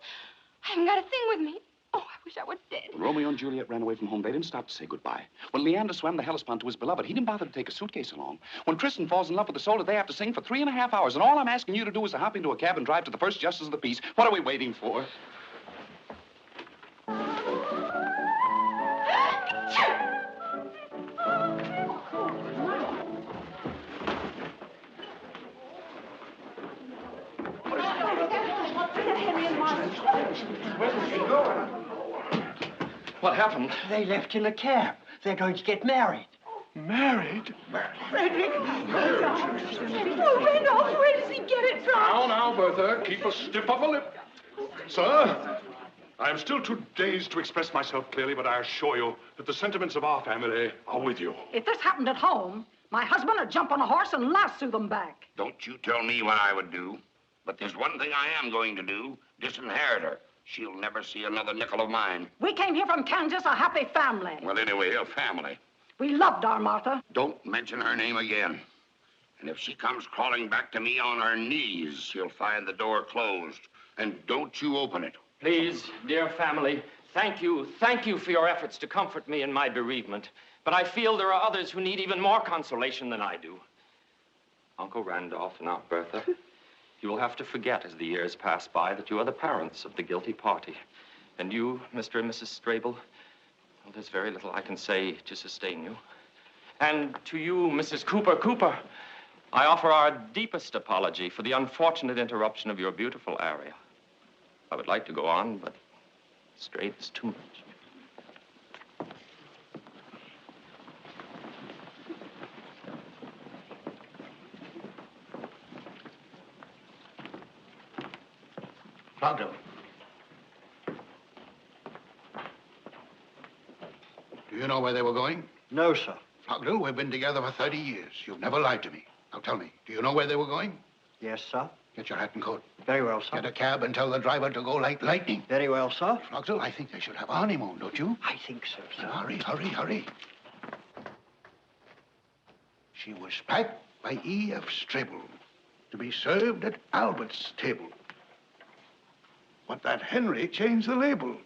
I haven't got a thing with me. Oh, I wish I were dead. When Romeo and Juliet ran away from home, they didn't stop to say goodbye. When Leander swam the Hellespont to his beloved, he didn't bother to take a suitcase along. When Tristan falls in love with Isolde, they have to sing for 3.5 hours. And all I'm asking you to do is to hop into a cab and drive to the first justice of the peace. What are we waiting for? Where did she go? What happened? They left in a cab. They're going to get married. Married? Frederick! Oh, Randolph, where does he get it from? Now, Bertha, keep a stiff upper lip. Sir, I am still too dazed to express myself clearly, but I assure you that the sentiments of our family are with you. If this happened at home, my husband would jump on a horse and lasso them back. Don't you tell me what I would do. But there's one thing I am going to do. Disinherit her. She'll never see another nickel of mine. We came here from Kansas a happy family. Well, anyway, a family. We loved our Martha. Don't mention her name again. And if she comes crawling back to me on her knees, she'll find the door closed. And don't you open it. Please, dear family, thank you for your efforts to comfort me in my bereavement. But I feel there are others who need even more consolation than I do. Uncle Randolph and Aunt Bertha, you will have to forget as the years pass by that you are the parents of the guilty party. And you, Mr. and Mrs. Strable, well, there's very little I can say to sustain you. And to you, Mrs. Cooper, I offer our deepest apology for the unfortunate interruption of your beautiful aria. I would like to go on, but straight is too much. Pronto. Do you know where they were going? No, sir. Pronto, we've been together for 30 years. You've never lied to me. Now tell me, do you know where they were going? Yes, sir. Get your hat and coat. Very well, sir. Get a cab and tell the driver to go like lightning. Very well, sir. Pronto, I think they should have a honeymoon, don't you? I think so, sir. Hurry. She was packed by E.F. Strable to be served at Albert's table. But that Henry changed the label.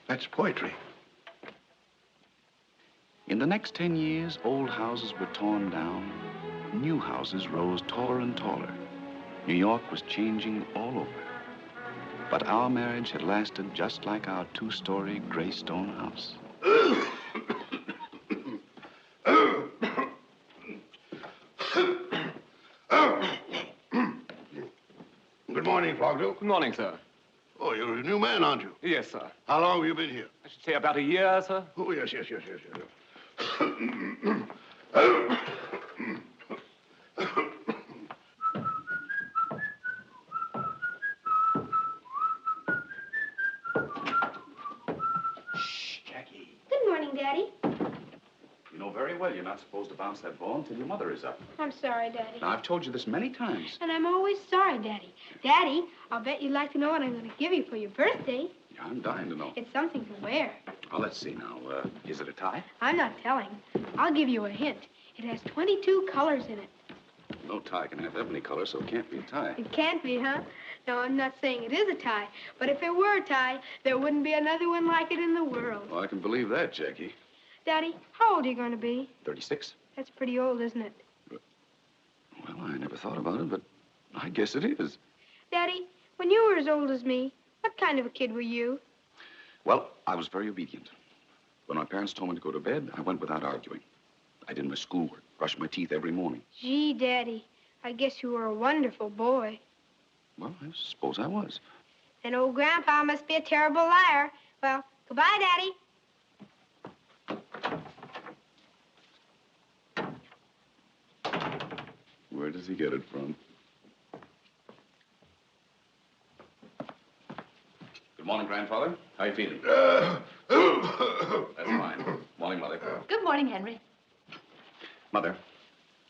That's poetry. In the next 10 years, old houses were torn down. New houses rose taller and taller. New York was changing all over. But our marriage had lasted just like our two-story gray stone house. Good morning, Flogdo. Good morning, sir. Oh, you're a new man, aren't you? Yes, sir. How long have you been here? I should say about a year, sir. Oh, yes. Shh, Jackie. Good morning, Daddy. You know very well you're not supposed to bounce that ball until your mother is up. I'm sorry, Daddy. Now, I've told you this many times. And I'm always sorry, Daddy. Daddy, I'll bet you'd like to know what I'm going to give you for your birthday. Yeah, I'm dying to know. It's something to wear. Well, let's see now. Is it a tie? I'm not telling. I'll give you a hint. It has 22 colors in it. No tie can have ebony color, so it can't be a tie. It can't be, huh? No, I'm not saying it is a tie. But if it were a tie, there wouldn't be another one like it in the world. Well, I can believe that, Jackie. Daddy, how old are you going to be? 36? That's pretty old, isn't it? Well, I never thought about it, but I guess it is. Daddy, when you were as old as me, what kind of a kid were you? Well, I was very obedient. When my parents told me to go to bed, I went without arguing. I did my schoolwork, brushed my teeth every morning. Gee, Daddy, I guess you were a wonderful boy. Well, I suppose I was. And old Grandpa must be a terrible liar. Well, goodbye, Daddy. Where does he get it from? Good morning, Grandfather. How you feeling? That's fine. Morning, Mother. Good morning, Henry. Mother,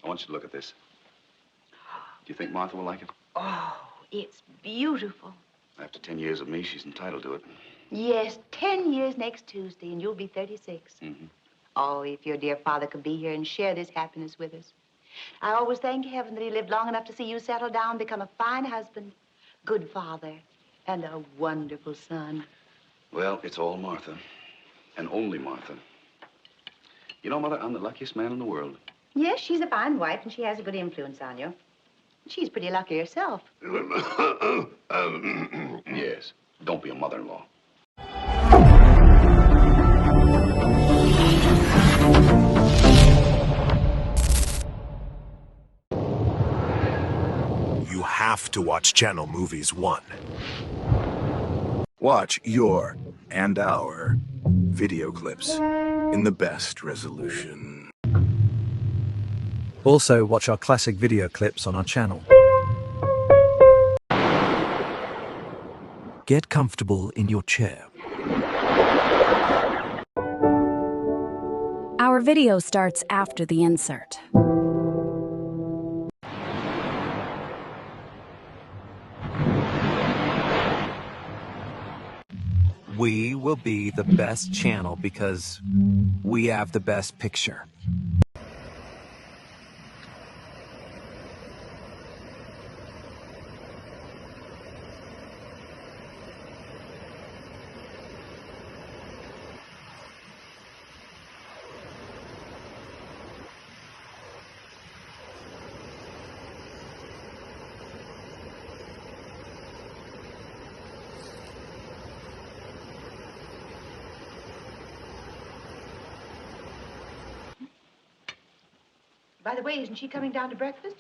I want you to look at this. Do you think Martha will like it? Oh, it's beautiful. After 10 years of me, she's entitled to it. Yes, 10 years next Tuesday, and you'll be 36. Mm-hmm. Oh, if your dear father could be here and share this happiness with us. I always thank heaven that he lived long enough to see you settle down, become a fine husband, good father, and a wonderful son. Well, it's all Martha, and only Martha. You know, Mother, I'm the luckiest man in the world. Yes, she's a fine wife, and she has a good influence on you. She's pretty lucky herself. Yes. Don't be a mother-in-law. You have to watch Channel Movies 1. Watch your and our video clips in the best resolution. Also, watch our classic video clips on our channel. Get comfortable in your chair. Our video starts after the insert. We will be the best channel because we have the best picture. By the way, isn't she coming down to breakfast?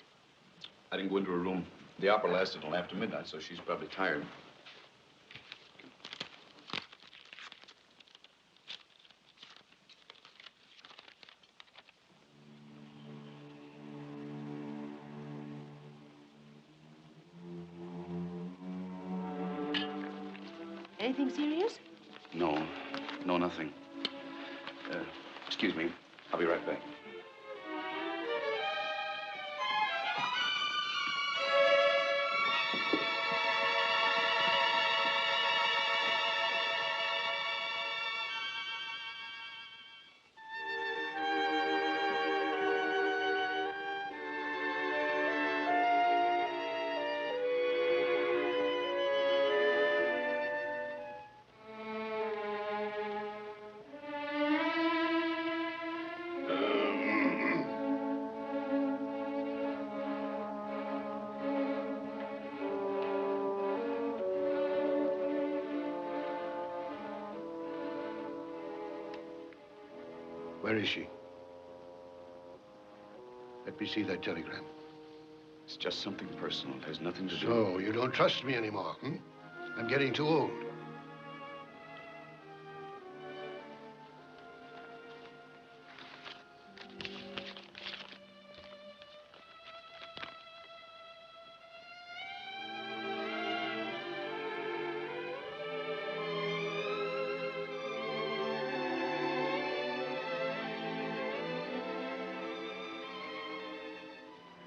I didn't go into her room. The opera lasted until after midnight, so she's probably tired. Anything serious? No, nothing. Excuse me. I'll be right back. Where is she? Let me see that telegram. It's just something personal. It has nothing to do... So, you don't trust me anymore, hmm? I'm getting too old.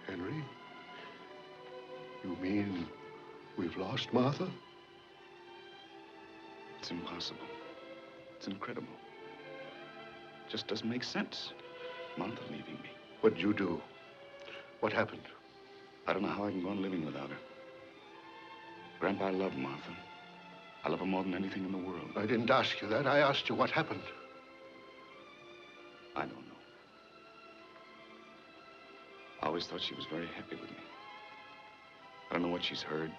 Henry? You mean we've lost Martha? It's impossible. It's incredible. It just doesn't make sense. Martha leaving me. What'd you do? What happened? I don't know how I can go on living without her. Grandpa, I love Martha. I love her more than anything in the world. I didn't ask you that. I asked you what happened. I don't know. I always thought she was very happy with me. I don't know what she's heard.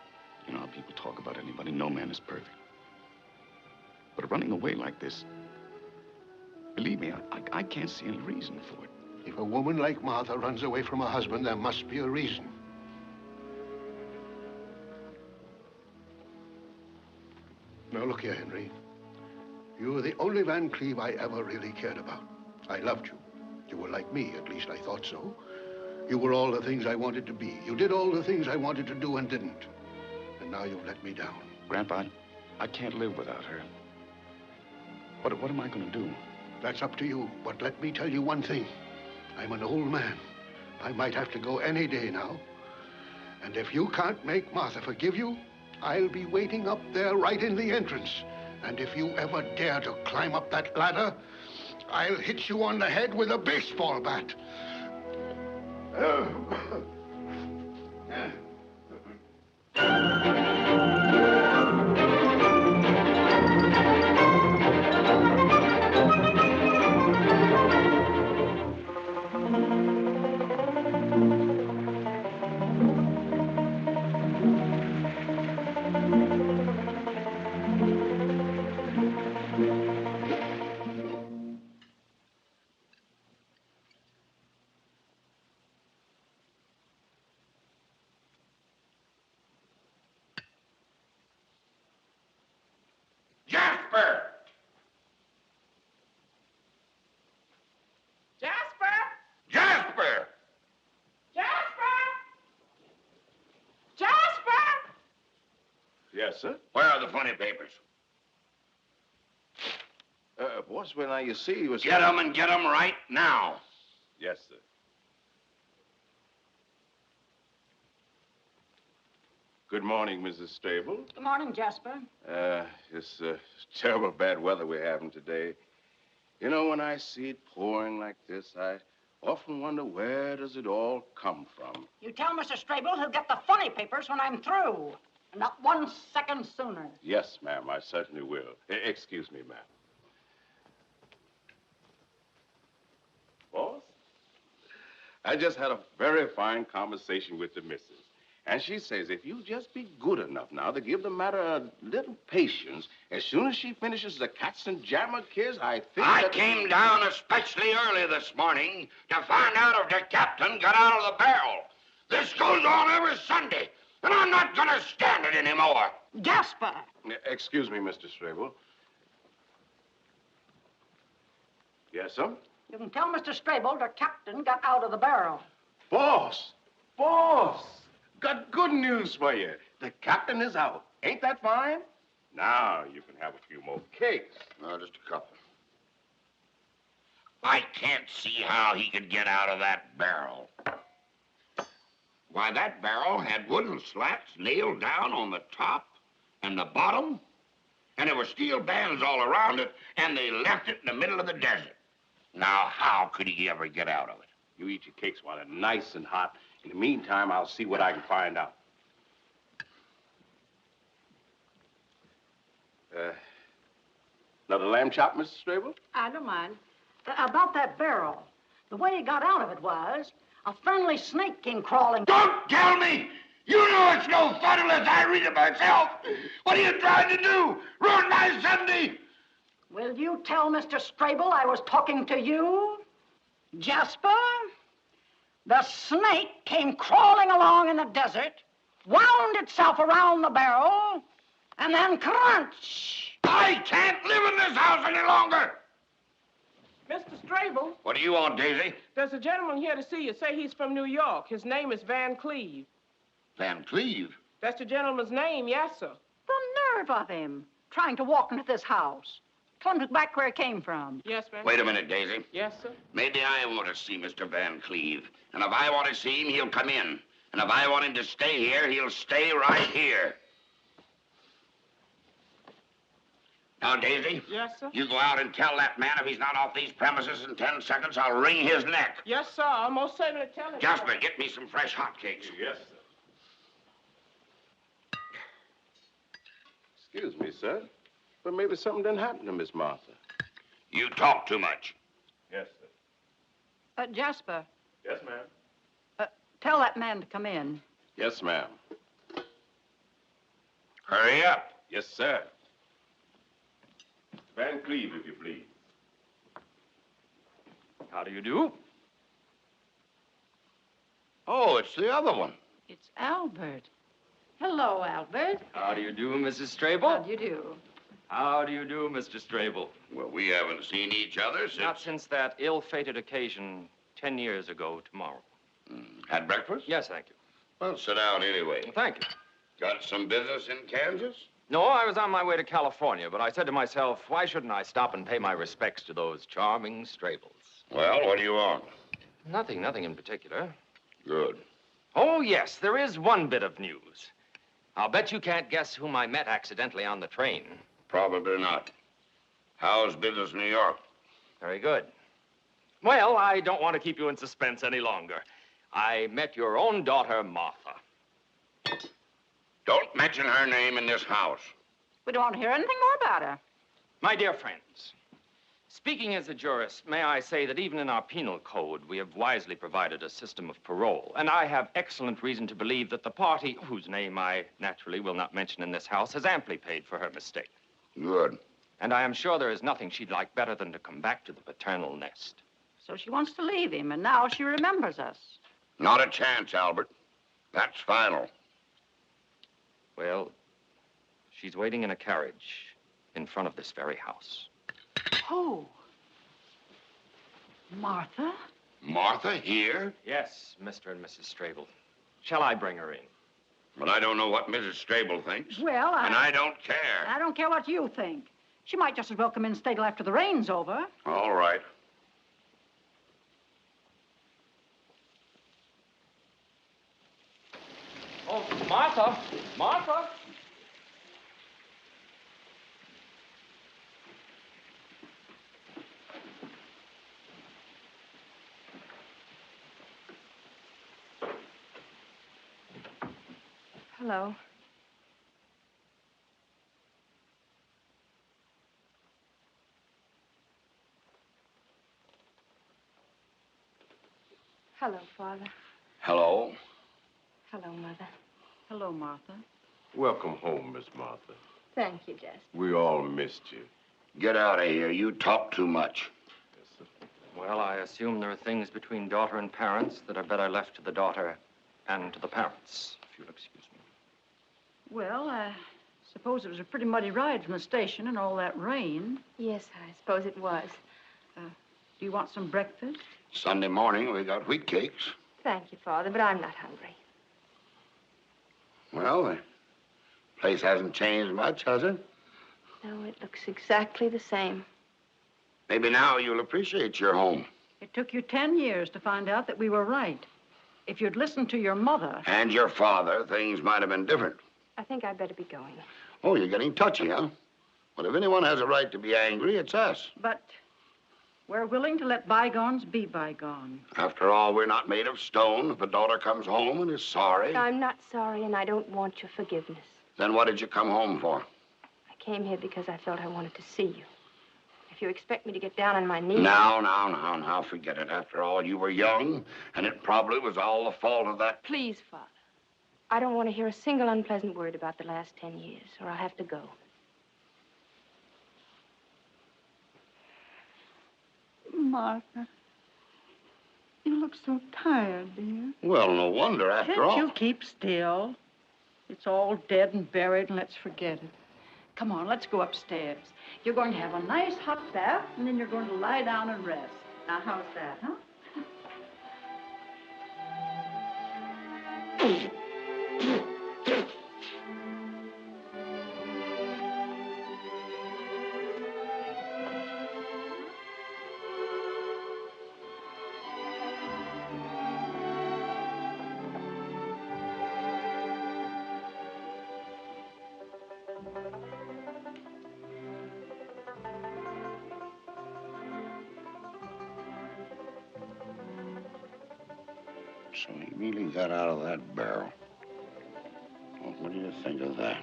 You know how people talk about anybody. No man is perfect. But running away like this, believe me, I can't see any reason for it. If a woman like Martha runs away from her husband, there must be a reason. Now, look here, Henry. You were the only Van Cleve I ever really cared about. I loved you. You were like me, at least I thought so. You were all the things I wanted to be. You did all the things I wanted to do and didn't. And now you've let me down. Grandpa, I can't live without her. What am I going to do? That's up to you. But let me tell you one thing. I'm an old man. I might have to go any day now. And if you can't make Martha forgive you, I'll be waiting up there right in the entrance. And if you ever dare to climb up that ladder, I'll hit you on the head with a baseball bat. Jasper! Jasper! Jasper! Jasper! Jasper! Yes, sir? Where are the funny papers? Boss, when you see, he was... Get them and get them right now. Yes, sir. Good morning, Mrs. Stable. Good morning, Jasper. This terrible bad weather we're having today. You know, when I see it pouring like this, I often wonder where does it all come from? You tell Mr. Strable he'll get the funny papers when I'm through. And not 1 second sooner. Yes, ma'am, I certainly will. Excuse me, ma'am. Boss? I just had a very fine conversation with the missus. And she says if you just be good enough now to give the matter a little patience, as soon as she finishes the Katzenjammer kiss, I think I came down especially early this morning to find out if the captain got out of the barrel. This goes on every Sunday, and I'm not going to stand it anymore. Jasper! Excuse me, Mr. Strable. Yes, sir? You can tell Mr. Strable the captain got out of the barrel. Boss! Boss! Got good news for you. The captain is out. Ain't that fine? Now you can have a few more cakes. No, just a couple. I can't see how he could get out of that barrel. Why, that barrel had wooden slats nailed down on the top and the bottom, and there were steel bands all around it, and they left it in the middle of the desert. Now, how could he ever get out of it? You eat your cakes while they're nice and hot. In the meantime, I'll see what I can find out. Another lamb chop, Mr. Strable? I don't mind. About that barrel. The way he got out of it was a friendly snake came crawling. Don't tell me! You know it's no fun unless I read it myself. What are you trying to do? Ruin my Sunday? Will you tell Mr. Strable I was talking to you? Jasper? The snake came crawling along in the desert, wound itself around the barrel, and then crunch. I can't live in this house any longer. Mr. Strable, What do you want, Daisy? there's a gentleman here to see you. Say he's from New York. His name is Van Cleve. Van Cleve? That's the gentleman's name, yes, sir. The nerve of him, trying to walk into this house. Tell him to go back where he came from. Yes, ma'am. Wait a minute, Daisy. Yes, sir. Maybe I want to see Mr. Van Cleve. And if I want to see him, he'll come in. And if I want him to stay here, he'll stay right here. Now, Daisy. Yes, sir. You go out and tell that man if he's not off these premises in 10 seconds, I'll wring his neck. Yes, sir. I'll most certainly tell him. Jasper, get me some fresh hotcakes. Yes, sir. Excuse me, sir, but maybe something didn't happen to Miss Martha. You talk too much. Yes, sir. Jasper, Yes, ma'am. tell that man to come in. Yes, ma'am. Hurry up. Yes, sir. Van Cleve, if you please. How do you do? Oh, it's the other one. It's Albert. Hello, Albert. How do you do, Mrs. Strable? How do you do? How do you do, Mr. Strable? Well, we haven't seen each other since... Not since that ill-fated occasion 10 years ago tomorrow. Had breakfast? Yes, thank you. Well, sit down anyway. Thank you. Got some business in Kansas? No, I was on my way to California, but I said to myself, why shouldn't I stop and pay my respects to those charming Strables? Well, what do you want? Nothing in particular. Good. Oh, yes, there is one bit of news. I'll bet you can't guess whom I met accidentally on the train. Probably not. How's business in New York? Very good. Well, I don't want to keep you in suspense any longer. I met your own daughter, Martha. Don't mention her name in this house. We don't want to hear anything more about her. My dear friends, speaking as a jurist, may I say that even in our penal code, we have wisely provided a system of parole. And I have excellent reason to believe that the party, whose name I naturally will not mention in this house, has amply paid for her mistake. Good. And I am sure there is nothing she'd like better than to come back to the paternal nest. So she wants to leave him, and now she remembers us. Not a chance, Albert. That's final. Well, she's waiting in a carriage in front of this very house. Oh. Martha? Martha here? Yes, Mr. and Mrs. Strable. Shall I bring her in? But I don't know what Mrs. Strable thinks. Well, And I don't care. I don't care what you think. She might just as well come in and stay till after the rain's over. All right. Oh, Martha! Martha! Hello. Hello, Father. Hello. Hello, Mother. Hello, Martha. Welcome home, Miss Martha. Thank you, Jasper. We all missed you. Get out of here. You talk too much. Well, I assume there are things between daughter and parents that are better left to the daughter and to the parents, if you'll excuse me. Well, I suppose it was a pretty muddy ride from the station in all that rain. Yes, I suppose it was. Do you want some breakfast? Sunday morning, we got wheat cakes. Thank you, Father, but I'm not hungry. Well, the place hasn't changed much, has it? No, it looks exactly the same. Maybe now you'll appreciate your home. It took you 10 years to find out that we were right. If you'd listened to your mother... And your father, things might have been different. I think I'd better be going. Oh, you're getting touchy, huh? Well, if anyone has a right to be angry, it's us. But we're willing to let bygones be bygone. After all, we're not made of stone. If a daughter comes home and is sorry... I'm not sorry, and I don't want your forgiveness. Then what did you come home for? I came here because I felt I wanted to see you. If you expect me to get down on my knees... Now, forget it. After all, you were young, and it probably was all the fault of that... Please, Father. I don't want to hear a single unpleasant word about the last 10 years, or I'll have to go. Martha, you look so tired, dear. Well, no wonder, after all. Can't you keep still? It's all dead and buried, and let's forget it. Come on, let's go upstairs. You're going to have a nice hot bath, and then you're going to lie down and rest. Now, how's that, huh? So he really got out of that barrel. Well, what do you think of that?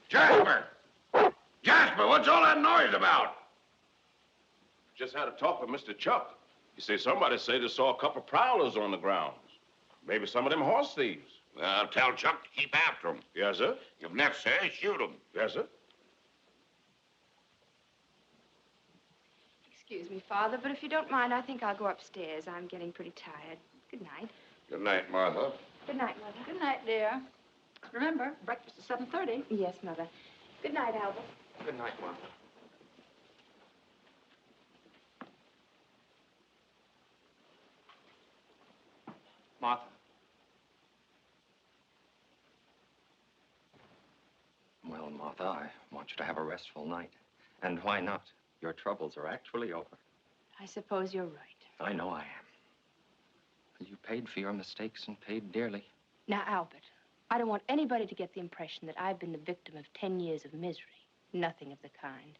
Jasper! Jasper, what's all that noise about? Just had a talk with Mr. Chuck. He said somebody said they saw a couple prowlers on the grounds. Maybe some of them horse thieves. Well, tell Chuck to keep after them. Yes, sir. If necessary, shoot them. Yes, sir. Excuse me, Father, but if you don't mind, I think I'll go upstairs. I'm getting pretty tired. Good night. Good night, Martha. Good night, Mother. Good night, dear. Remember, breakfast is 7:30. Yes, Mother. Good night, Albert. Good night, Martha. Martha. Well, Martha, I want you to have a restful night. And why not? Your troubles are actually over. I suppose you're right. I know I am. You paid for your mistakes and paid dearly. Now, Albert, I don't want anybody to get the impression that I've been the victim of 10 years of misery. Nothing of the kind.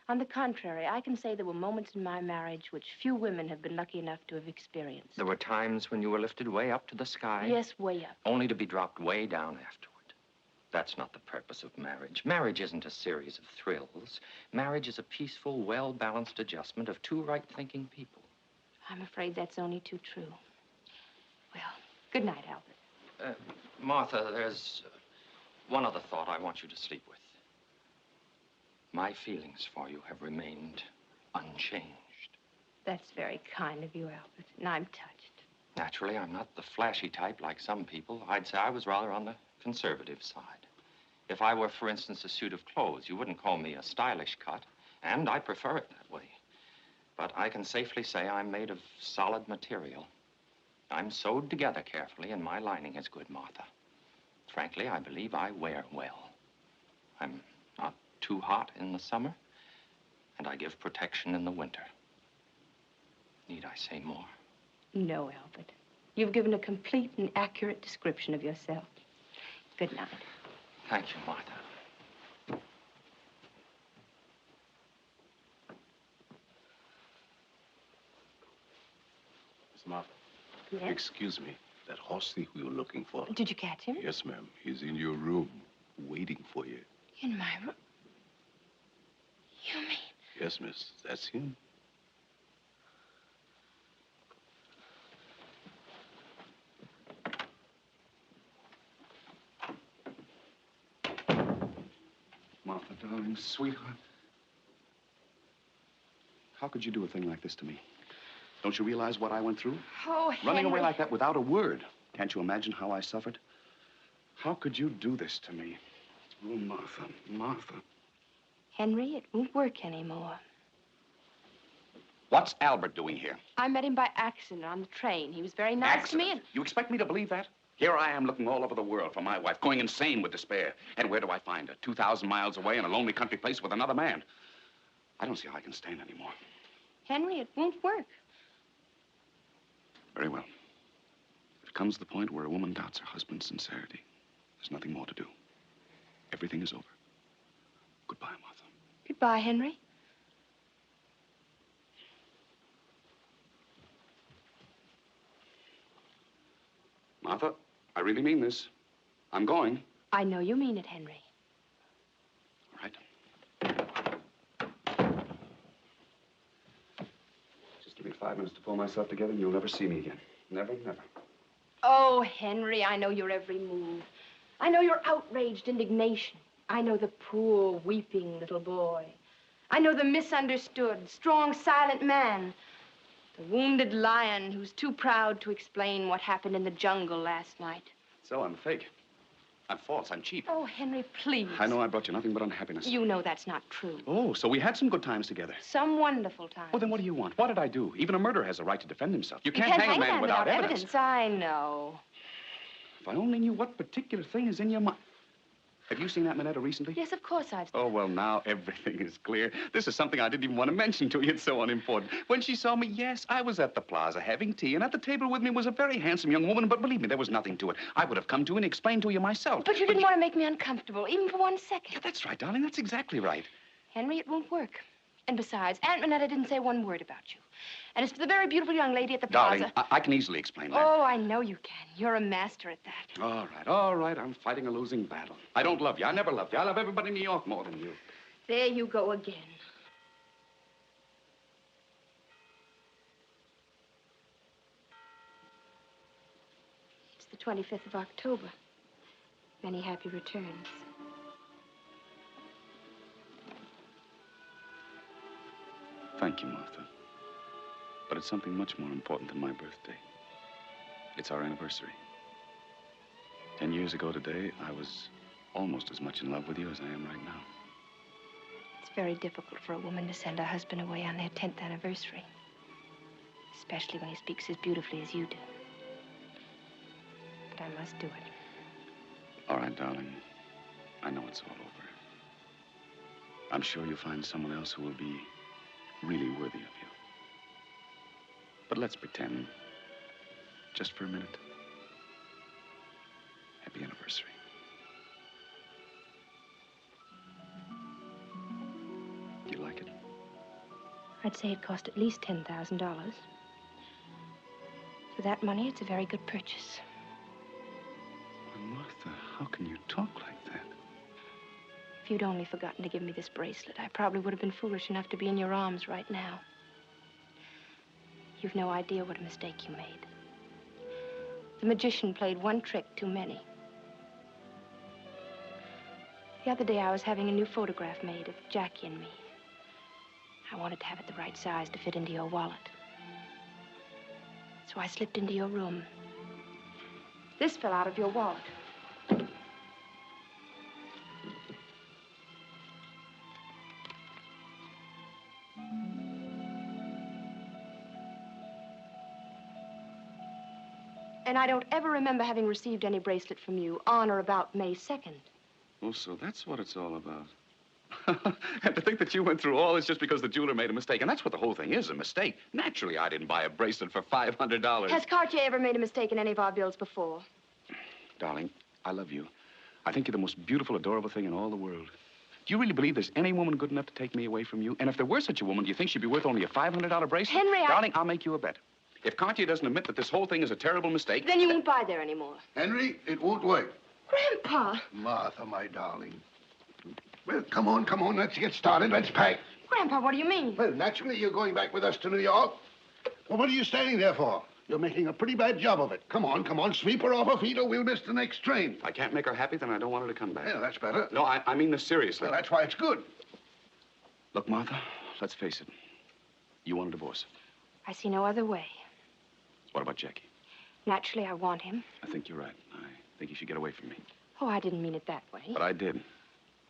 On the contrary, I can say there were moments in my marriage which few women have been lucky enough to have experienced. There were times when you were lifted way up to the sky. Yes, way up. Only to be dropped way down afterward. That's not the purpose of marriage. Marriage isn't a series of thrills. Marriage is a peaceful, well-balanced adjustment of two right-thinking people. I'm afraid that's only too true. Well, good night, Albert. Martha, there's one other thought I want you to sleep with. My feelings for you have remained unchanged. That's very kind of you, Albert, and I'm touched. Naturally, I'm not the flashy type like some people. I'd say I was rather on the conservative side. If I were, for instance, a suit of clothes, you wouldn't call me a stylish cut, and I prefer it that way. But I can safely say I'm made of solid material. I'm sewed together carefully, and my lining is good, Martha. Frankly, I believe I wear well. I'm not too hot in the summer, and I give protection in the winter. Need I say more? No, Albert. You've given a complete and accurate description of yourself. Good night. Thank you, Martha. Miss Martha. Yes? Excuse me. That horse thief we were looking for. Did you catch him? Yes, ma'am. He's in your room, waiting for you. In my room? You mean? Yes, miss. That's him. Martha, darling, sweetheart. How could you do a thing like this to me? Don't you realize what I went through? Oh, Running away Henry. like that without a word. Can't you imagine how I suffered? How could you do this to me? Oh, Martha, Martha. Henry, it won't work anymore. What's Albert doing here? I met him by accident on the train. He was very nice to me and... You expect me to believe that? Here I am looking all over the world for my wife, going insane with despair. And where do I find her? 2,000 miles away in a lonely country place with another man. I don't see how I can stand anymore. Henry, it won't work. Very well. If it comes to the point where a woman doubts her husband's sincerity, there's nothing more to do. Everything is over. Goodbye, Martha. Goodbye, Henry. Martha, I really mean this. I'm going. I know you mean it, Henry. All right. Just give me 5 minutes to pull myself together and you'll never see me again. Never, never. Oh, Henry, I know your every move. I know your outraged indignation. I know the poor, weeping little boy. I know the misunderstood, strong, silent man. The wounded lion who's too proud to explain what happened in the jungle last night. So I'm fake. I'm false. I'm cheap. Oh, Henry, please. I know I brought you nothing but unhappiness. You know that's not true. Oh, so we had some good times together. Some wonderful times. Well, then what do you want? What did I do? Even a murderer has a right to defend himself. You You can't hang a man without evidence. evidence. I know. If I only knew what particular thing is in your mind. Have you seen that Minetta recently? Yes, of course I've seen Oh, well, now everything is clear. This is something I didn't even want to mention to you. It's so unimportant. When she saw me, yes, I was at the plaza having tea, and at the table with me was a very handsome young woman, but believe me, there was nothing to it. I would have come to you and explained to you myself. But you didn't want to make me uncomfortable, even for 1 second. Yeah, that's right, darling. That's exactly right. Henry, it won't work. And besides, Aunt Minetta didn't say one word about you. And as for the very beautiful young lady at the Darling, plaza... I can easily explain that. Oh, I know you can. You're a master at that. All right. I'm fighting a losing battle. I don't love you. I never loved you. I love everybody in New York more than you. There you go again. It's the 25th of October. Many happy returns. Thank you, Martha. But it's something much more important than my birthday. It's our anniversary. 10 years ago today, I was almost as much in love with you as I am right now. It's very difficult for a woman to send her husband away on their 10th anniversary. Especially when he speaks as beautifully as you do. But I must do it. All right, darling. I know it's all over. I'm sure you'll find someone else who will be really worthy of you. But let's pretend, just for a minute. Happy anniversary. Do you like it? I'd say it cost at least $10,000. For that money, it's a very good purchase. Well, Martha, how can you talk like that? If you'd only forgotten to give me this bracelet, I probably would have been foolish enough to be in your arms right now. You've no idea what a mistake you made. The magician played one trick too many. The other day, I was having a new photograph made of Jackie and me. I wanted to have it the right size to fit into your wallet. So I slipped into your room. This fell out of your wallet. And I don't ever remember having received any bracelet from you on or about May 2nd. Oh, so that's what it's all about. And to think that you went through all this just because the jeweler made a mistake. And that's what the whole thing is, a mistake. Naturally, I didn't buy a bracelet for $500. Has Cartier ever made a mistake in any of our bills before? Darling, I love you. I think you're the most beautiful, adorable thing in all the world. Do you really believe there's any woman good enough to take me away from you? And if there were such a woman, do you think she'd be worth only a $500 bracelet? Henry, Darling, I'll make you a bet. If Cartier doesn't admit that this whole thing is a terrible mistake... Then you won't buy there anymore. Henry, it won't work. Grandpa! Martha, my darling. Well, come on, let's get started. Let's pack. Grandpa, what do you mean? Well, naturally, you're going back with us to New York. Well, what are you standing there for? You're making a pretty bad job of it. Come on, sweep her off her feet or we'll miss the next train. If I can't make her happy, then I don't want her to come back. Yeah, that's better. No, I mean this seriously. Well, that's why it's good. Look, Martha, let's face it. You want a divorce. I see no other way. What about Jackie? Naturally, I want him. I think you're right. I think he should get away from me. Oh, I didn't mean it that way. But I did.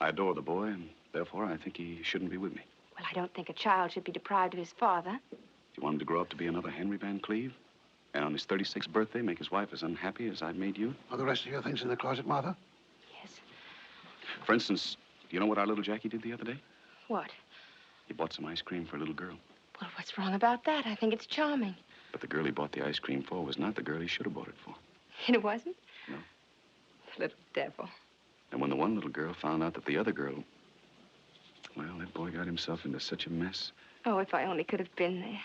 I adore the boy, and therefore I think he shouldn't be with me. Well, I don't think a child should be deprived of his father. You want him to grow up to be another Henry Van Cleve? And on his 36th birthday, make his wife as unhappy as I've made you? Are the rest of your things in the closet, Martha? Yes. For instance, do you know what our little Jackie did the other day? What? He bought some ice cream for a little girl. Well, what's wrong about that? I think it's charming. But the girl he bought the ice cream for was not the girl he should have bought it for. It wasn't? No. Little devil. And when the one little girl found out that the other girl... Well, that boy got himself into such a mess. Oh, if I only could have been there.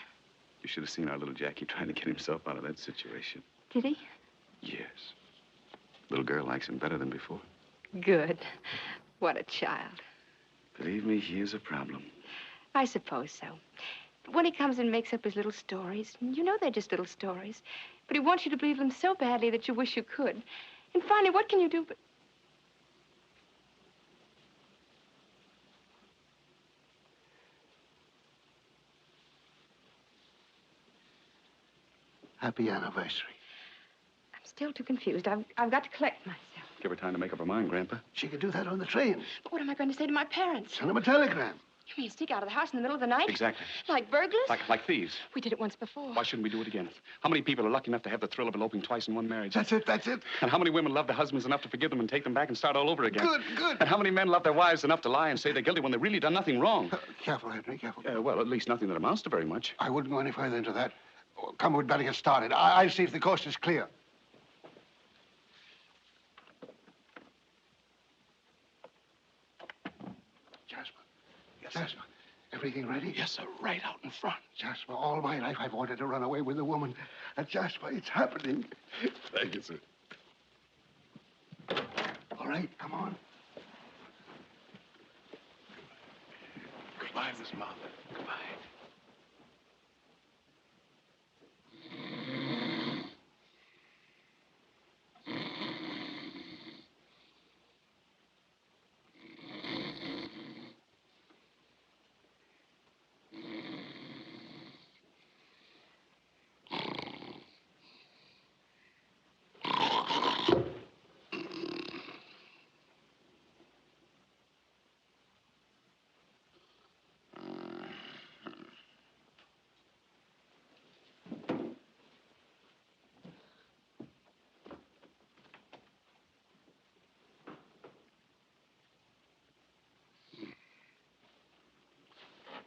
You should have seen our little Jackie trying to get himself out of that situation. Did he? Yes. Little girl likes him better than before. Good. What a child. Believe me, he is a problem. I suppose so. But when he comes and makes up his little stories, you know they're just little stories, but he wants you to believe them so badly that you wish you could. And finally, what can you do but... Happy anniversary. I'm still too confused. I've got to collect myself. Give her time to make up her mind, Grandpa. She could do that on the train. But what am I going to say to my parents? Send them a telegram. You mean sneak out of the house in the middle of the night? Exactly. Like burglars? Like thieves. We did it once before. Why shouldn't we do it again? How many people are lucky enough to have the thrill of eloping twice in one marriage? That's it. And how many women love their husbands enough to forgive them and take them back and start all over again? Good. And how many men love their wives enough to lie and say they're guilty when they've really done nothing wrong? Careful, Henry, careful. Well, at least nothing that amounts to very much. I wouldn't go any further into that. Oh, come, we'd better get started. I'll see if the coast is clear. Jasper, everything ready? Yes, sir, right out in front. Jasper, all my life I've wanted to run away with a woman. Jasper, it's happening. Thank you, sir. All right, come on. Goodbye, Miss Martha. Goodbye.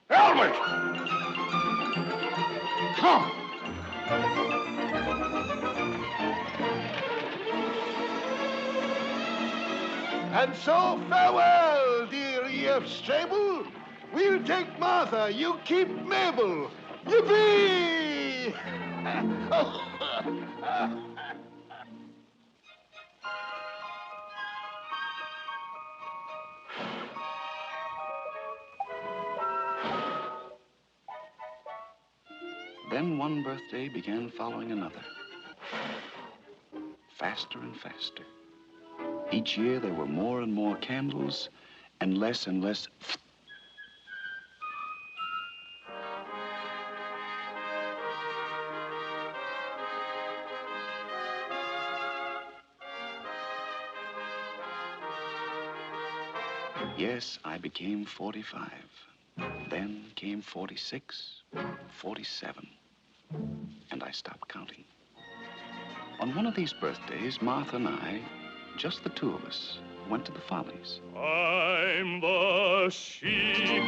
Elmer! Come! And so farewell, dear E.F. Strable. We'll take Martha, you keep Mabel. Yippee! one birthday began following another. Faster and faster. Each year there were more and more candles and less. Yes, I became 45. Then came 46, 47, and I stopped counting. On one of these birthdays, Martha and I, just the two of us, went to the Follies. I'm the Sheik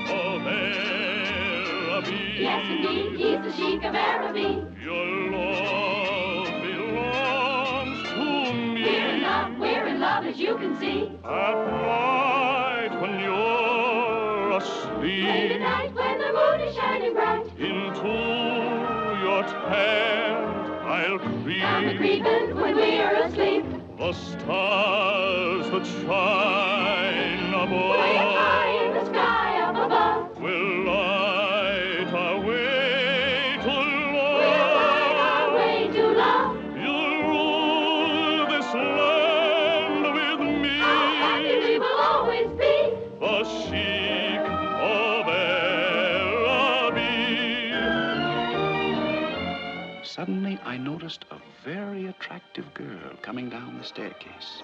of Araby. Yes, indeed, he's the Sheik of Araby. Your love belongs to me. We're in love, as you can see. At night when you're asleep. Late at night when the moon is shining bright. Into your tent I'll creep. Come creeping when we're asleep. The stars that shine above. Way up high in the sky up above. Will light our way to love. We'll light our way to love. You'll rule this land with me. How happy we will always be. The Sheik of Araby. Suddenly, I noticed a very attractive girl coming down the staircase.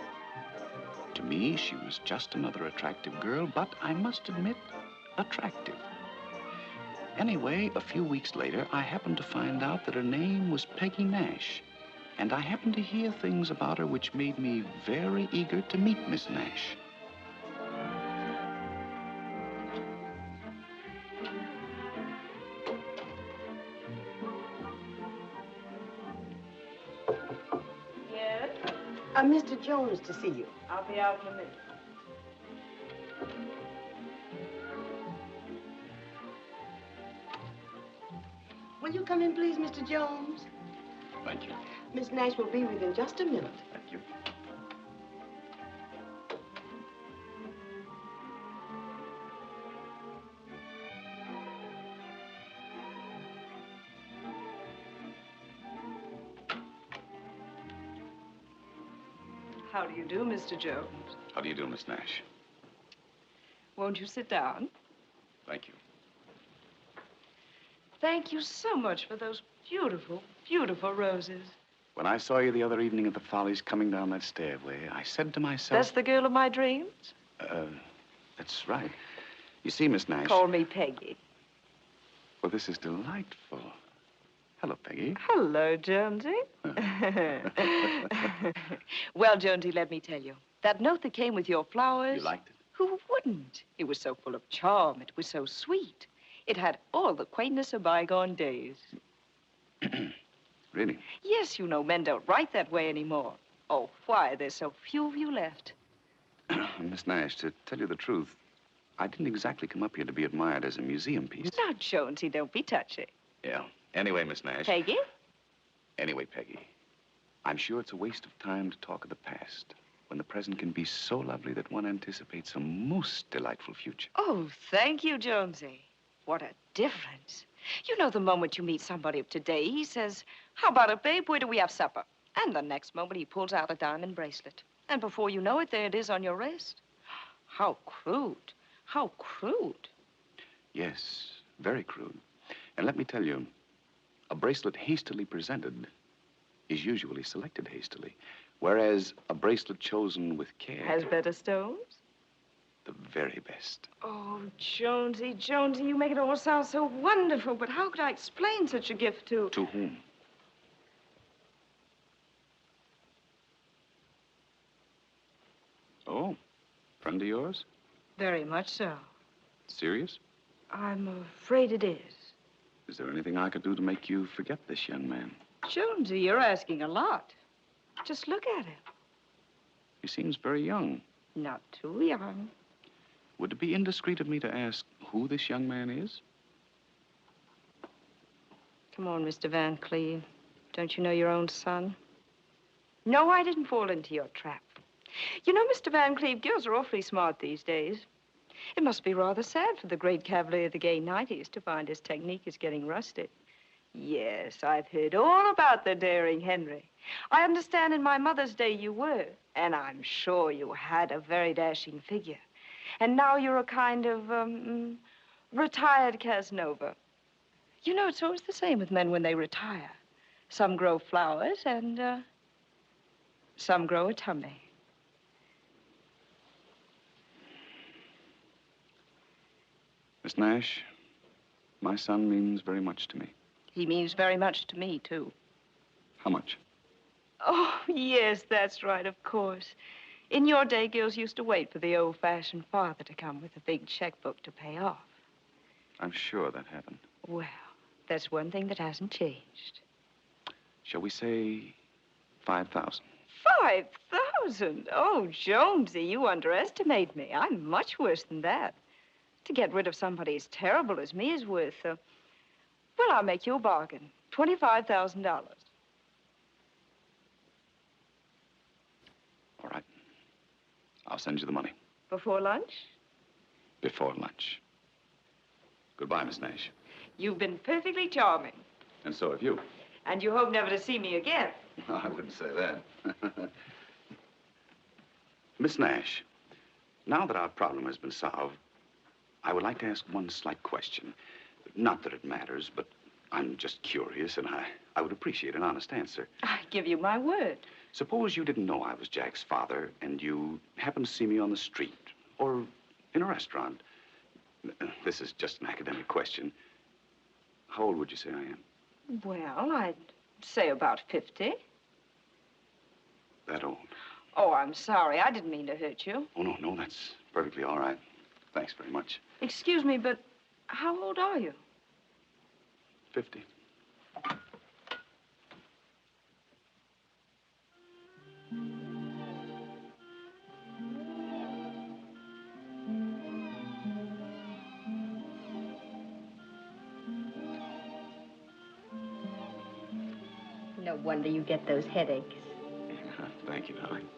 To me, she was just another attractive girl, but I must admit, attractive. Anyway, a few weeks later, I happened to find out that her name was Peggy Nash, and I happened to hear things about her which made me very eager to meet Miss Nash. Mr. Jones to see you. I'll be out in a minute. Will you come in, please, Mr. Jones? Thank you. Miss Nash will be with you in just a minute. Thank you. How do you do, Mr. Jones? How do you do, Miss Nash? Won't you sit down? Thank you. Thank you so much for those beautiful, beautiful roses. When I saw you the other evening at the Follies coming down that stairway, I said to myself... That's the girl of my dreams? That's right. You see, Miss Nash... Call me Peggy. Well, this is delightful. Hello, Peggy. Hello, Jonesy. Well, Jonesy, let me tell you. That note that came with your flowers... You liked it? Who wouldn't? It was so full of charm. It was so sweet. It had all the quaintness of bygone days. Really? Yes, you know, men don't write that way anymore. Oh, why? There's so few of you left. Miss Nash, to tell you the truth, I didn't exactly come up here to be admired as a museum piece. Now, Jonesy, don't be touchy. Yeah. Anyway, Miss Nash... Peggy? Anyway, Peggy, I'm sure it's a waste of time to talk of the past, when the present can be so lovely that one anticipates a most delightful future. Oh, thank you, Jonesy. What a difference. You know, the moment you meet somebody of today, he says, how about it, babe? Where do we have supper? And the next moment, he pulls out a diamond bracelet. And before you know it, there it is on your wrist. How crude. How crude. Yes, very crude. And let me tell you, a bracelet hastily presented is usually selected hastily, whereas a bracelet chosen with care... Has better stones? The very best. Oh, Jonesy, Jonesy, you make it all sound so wonderful, but how could I explain such a gift to... To whom? Oh, friend of yours? Very much so. Serious? I'm afraid it is. Is there anything I could do to make you forget this young man? Jonesy, you're asking a lot. Just look at him. He seems very young. Not too young. Would it be indiscreet of me to ask who this young man is? Come on, Mr. Van Cleve. Don't you know your own son? No, I didn't fall into your trap. You know, Mr. Van Cleve, girls are awfully smart these days. It must be rather sad for the great cavalier of the gay 90s to find his technique is getting rusty. Yes, I've heard all about the daring Henry. I understand in my mother's day you were, and I'm sure you had a very dashing figure. And now you're a kind of, retired Casanova. You know, it's always the same with men when they retire. Some grow flowers and, some grow a tummy. Miss Nash, my son means very much to me. He means very much to me, too. How much? Oh, yes, that's right, of course. In your day, girls used to wait for the old-fashioned father to come with a big checkbook to pay off. I'm sure that happened. Well, that's one thing that hasn't changed. Shall we say 5,000? 5,000? Oh, Jonesy, you underestimate me. I'm much worse than that. To get rid of somebody as terrible as me is worth, well, I'll make you a bargain. $25,000. All right. I'll send you the money. Before lunch? Before lunch. Goodbye, Miss Nash. You've been perfectly charming. And so have you. And you hope never to see me again. I wouldn't say that. Miss Nash, now that our problem has been solved, I would like to ask one slight question. Not that it matters, but I'm just curious, and I would appreciate an honest answer. I give you my word. Suppose you didn't know I was Jack's father, and you happened to see me on the street or in a restaurant. This is just an academic question. How old would you say I am? Well, I'd say about 50. That old? Oh, I'm sorry. I didn't mean to hurt you. Oh, no, that's perfectly all right. Thanks very much. Excuse me, but how old are you? 50. No wonder you get those headaches. Thank you, darling.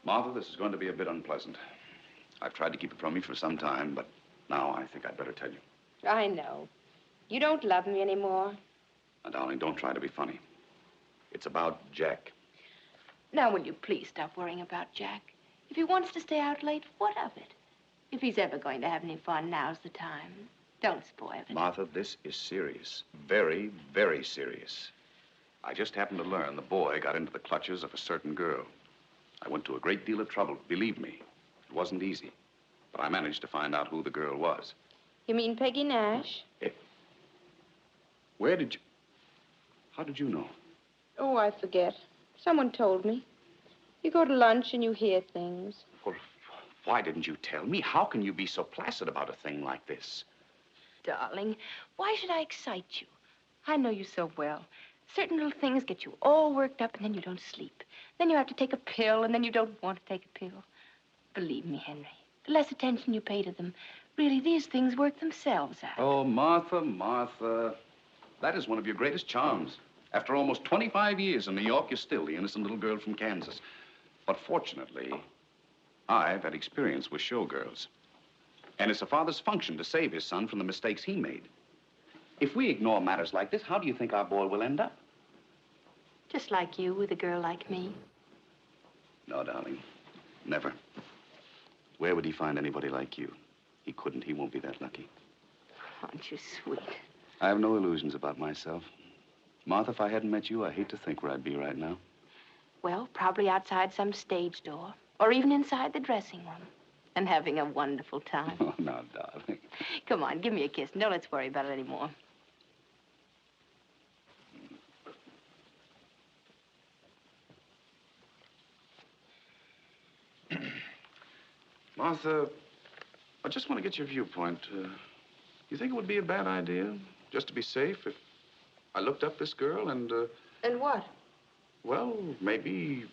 Martha, this is going to be a bit unpleasant. I've tried to keep it from you for some time, but now I think I'd better tell you. I know. You don't love me anymore. Now, darling, don't try to be funny. It's about Jack. Now, will you please stop worrying about Jack? If he wants to stay out late, what of it? If he's ever going to have any fun, now's the time. Don't spoil it. Martha, this is serious. Very, very serious. I just happened to learn the boy got into the clutches of a certain girl. I went to a great deal of trouble, believe me. It wasn't easy. But I managed to find out who the girl was. You mean Peggy Nash? Where did you... How did you know? Oh, I forget. Someone told me. You go to lunch and you hear things. Well, why didn't you tell me? How can you be so placid about a thing like this? Darling, why should I excite you? I know you so well. Certain little things get you all worked up, and then you don't sleep. Then you have to take a pill, and then you don't want to take a pill. Believe me, Henry, the less attention you pay to them, really, these things work themselves out. Oh, Martha, Martha. That is one of your greatest charms. After almost 25 years in New York, you're still the innocent little girl from Kansas. But fortunately, I've had experience with showgirls. And it's a father's function to save his son from the mistakes he made. If we ignore matters like this, how do you think our boy will end up? Just like you with a girl like me. No, darling. Never. Where would he find anybody like you? He couldn't. He won't be that lucky. Aren't you sweet? I have no illusions about myself. Martha, if I hadn't met you, I hate to think where I'd be right now. Well, probably outside some stage door, or even inside the dressing room, and having a wonderful time. Oh, now, darling. Come on, give me a kiss. No, let's worry about it anymore. Martha, I just want to get your viewpoint. You think it would be a bad idea, just to be safe, if I looked up this girl and, And what? well, maybe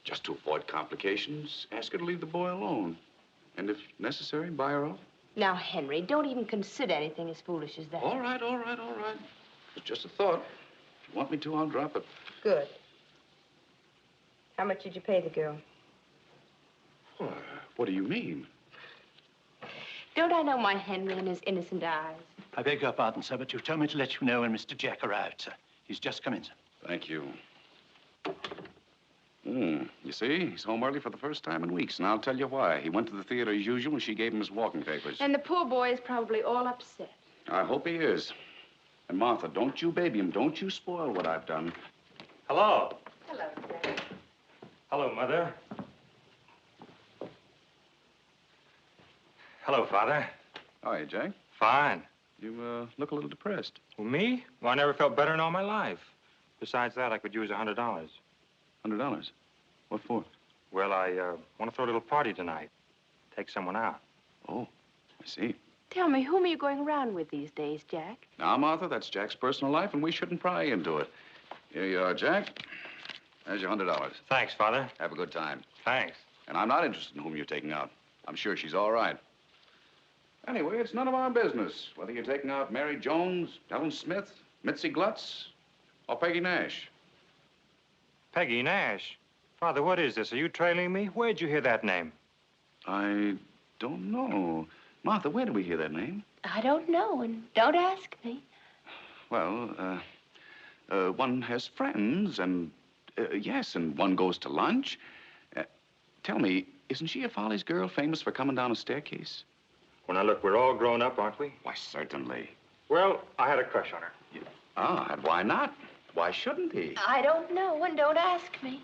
just to avoid complications, ask her to leave the boy alone. And if necessary, buy her off? Now, Henry, don't even consider anything as foolish as that. All right, all right, all right. It's just a thought. If you want me to, I'll drop it. Good. How much did you pay the girl? What do you mean? Don't I know my Henry and his innocent eyes? I beg your pardon, sir, but you've told me to let you know when Mr. Jack arrived, sir. He's just come in, sir. Thank you. You see, he's home early for the first time in weeks, and I'll tell you why. He went to the theater as usual, and she gave him his walking papers. And the poor boy is probably all upset. I hope he is. And Martha, don't you baby him. Don't you spoil what I've done. Hello. Hello, Jack. Hello, Mother. Hello, Father. How are you, Jack? Fine. You, look a little depressed. Well, me? Well, I never felt better in all my life. Besides that, I could use $100. $100? What for? Well, I want to throw a little party tonight. Take someone out. Oh, I see. Tell me, whom are you going around with these days, Jack? Now, Martha, that's Jack's personal life, and we shouldn't pry into it. Here you are, Jack. There's your $100. Thanks, Father. Have a good time. Thanks. And I'm not interested in whom you're taking out. I'm sure she's all right. Anyway, it's none of our business whether you're taking out Mary Jones, Ellen Smith, Mitzi Glutz, or Peggy Nash. Peggy Nash? Father, what is this? Are you trailing me? Where'd you hear that name? I don't know. Martha, where did we hear that name? I don't know, and don't ask me. Well, one has friends, and, yes, and one goes to lunch. Tell me, isn't she a Follies girl famous for coming down a staircase? Well, now, look, we're all grown up, aren't we? Why, certainly. Well, I had a crush on her. And why not? Why shouldn't he? I don't know, and don't ask me.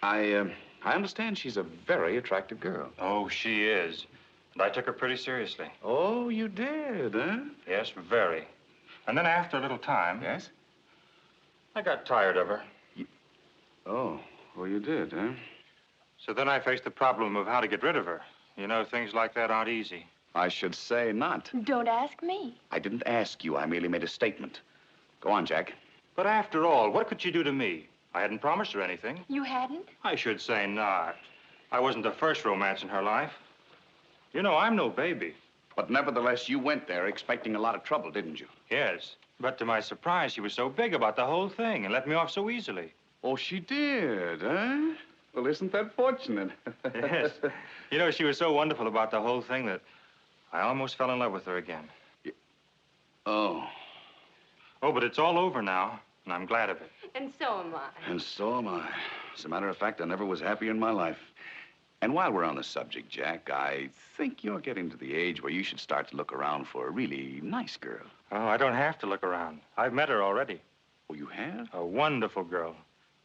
I understand she's a very attractive girl. Oh, she is. And I took her pretty seriously. Oh, you did, huh? Yes, very. And then after a little time... Yes? I got tired of her. Oh, well, you did, huh? So then I faced the problem of how to get rid of her. You know, things like that aren't easy. I should say not. Don't ask me. I didn't ask you. I merely made a statement. Go on, Jack. But after all, what could she do to me? I hadn't promised her anything. You hadn't? I should say not. I wasn't the first romance in her life. You know, I'm no baby. But nevertheless, you went there expecting a lot of trouble, didn't you? Yes. But to my surprise, she was so big about the whole thing and let me off so easily. Oh, she did, huh? Well, isn't that fortunate? Yes. You know, she was so wonderful about the whole thing that I almost fell in love with her again. Oh. Oh, but it's all over now, and I'm glad of it. And so am I. And so am I. As a matter of fact, I never was happier in my life. And while we're on the subject, Jack, I think you're getting to the age where you should start to look around for a really nice girl. Oh, I don't have to look around. I've met her already. Oh, you have? A wonderful girl.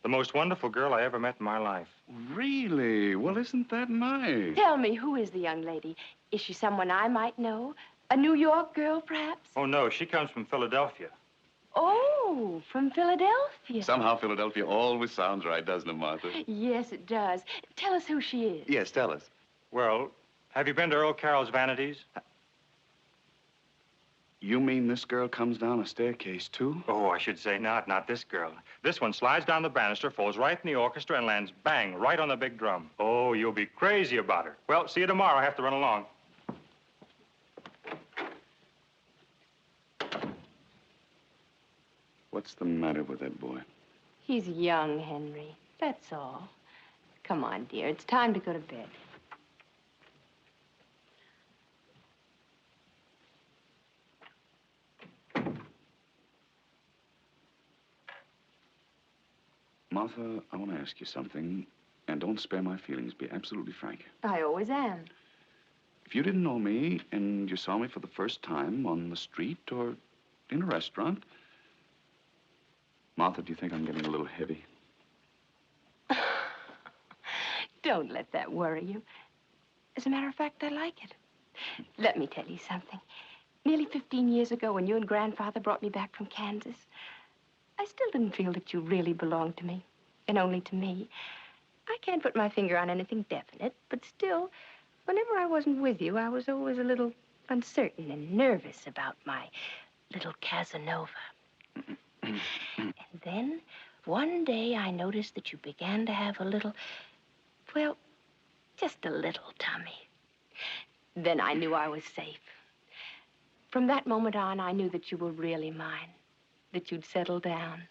The most wonderful girl I ever met in my life. Really? Well, isn't that nice? Tell me, who is the young lady? Is she someone I might know? A New York girl, perhaps? Oh, no, she comes from Philadelphia. Oh, from Philadelphia. Somehow Philadelphia always sounds right, doesn't it, Martha? Yes, it does. Tell us who she is. Yes, tell us. Well, have you been to Earl Carroll's Vanities? You mean this girl comes down a staircase, too? Oh, I should say not this girl. This one slides down the banister, falls right in the orchestra, and lands bang, right on the big drum. Oh, you'll be crazy about her. Well, see you tomorrow. I have to run along. What's the matter with that boy? He's young, Henry. That's all. Come on, dear. It's time to go to bed. Martha, I want to ask you something, and don't spare my feelings. Be absolutely frank. I always am. If you didn't know me and you saw me for the first time on the street or in a restaurant, Martha, do you think I'm getting a little heavy? Don't let that worry you. As a matter of fact, I like it. Let me tell you something. Nearly 15 years ago, when you and Grandfather brought me back from Kansas, I still didn't feel that you really belonged to me, and only to me. I can't put my finger on anything definite, but still, whenever I wasn't with you, I was always a little uncertain and nervous about my little Casanova. And then, one day, I noticed that you began to have a little, well, just a little tummy. Then I knew I was safe. From that moment on, I knew that you were really mine. that you'd settle down.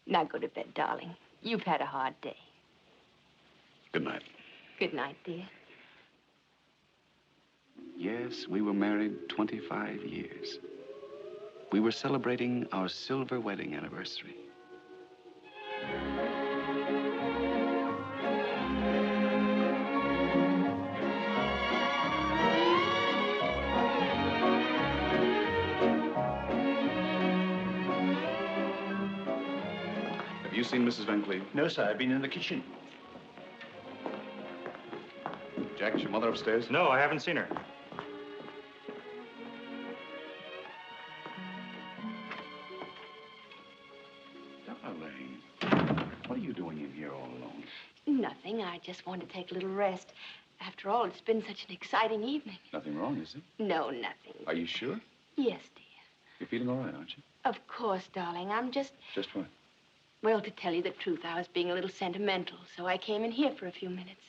Now go to bed, darling. You've had a hard day. Good night. Good night, dear. Yes, we were married 25 years. We were celebrating our silver wedding anniversary. Have you seen Mrs. Van Cleve? No, sir. I've been in the kitchen. Jack, is your mother upstairs? No, I haven't seen her. Darling, what are you doing in here all alone? Nothing. I just want to take a little rest. After all, it's been such an exciting evening. Nothing wrong, is there? No, nothing. Are you sure? Yes, dear. You're feeling all right, aren't you? Of course, darling. I'm just... Just what? Well, to tell you the truth, I was being a little sentimental, so I came in here for a few minutes.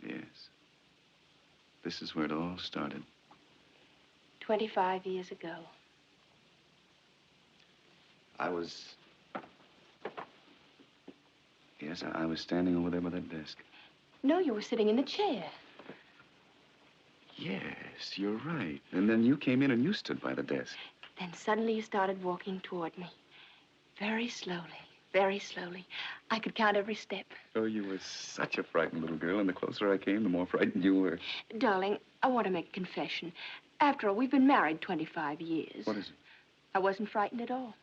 Yes. This is where it all started. 25 years ago. I was... Yes, I was standing over there by that desk. No, you were sitting in the chair. Yes, you're right. And then you came in and you stood by the desk. Then suddenly you started walking toward me. Very slowly, very slowly. I could count every step. Oh, you were such a frightened little girl, and the closer I came, the more frightened you were. Darling, I want to make a confession. After all, we've been married 25 years. What is it? I wasn't frightened at all.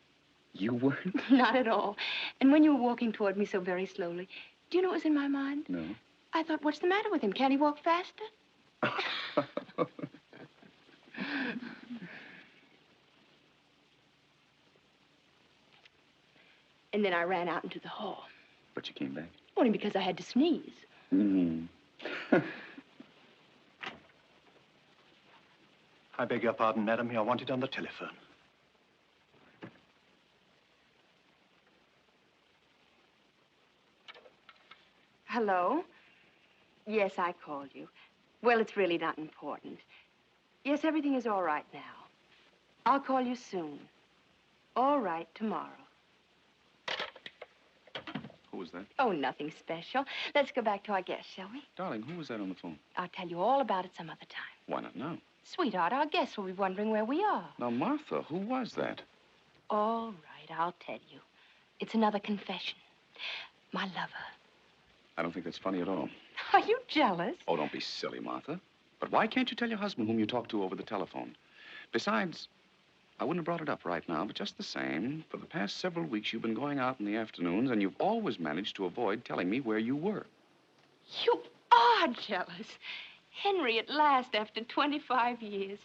You weren't? Not at all. And when you were walking toward me so very slowly, do you know what was in my mind? No. I thought, what's the matter with him? Can't he walk faster? And then I ran out into the hall. But you came back? Only because I had to sneeze. I beg your pardon, madam. You're wanted on the telephone. Hello? Yes, I called you. Well, it's really not important. Yes, everything is all right now. I'll call you soon. All right, tomorrow. Who was that? Oh, nothing special. Let's go back to our guest, shall we? Darling, who was that on the phone? I'll tell you all about it some other time. Why not now? Sweetheart, our guests will be wondering where we are. Now, Martha, who was that? All right, I'll tell you. It's another confession. My lover. I don't think that's funny at all. Are you jealous? Oh, don't be silly, Martha. But why can't you tell your husband whom you talked to over the telephone? Besides, I wouldn't have brought it up right now, but just the same, for the past several weeks you've been going out in the afternoons, and you've always managed to avoid telling me where you were. You are jealous. Henry, at last, after 25 years.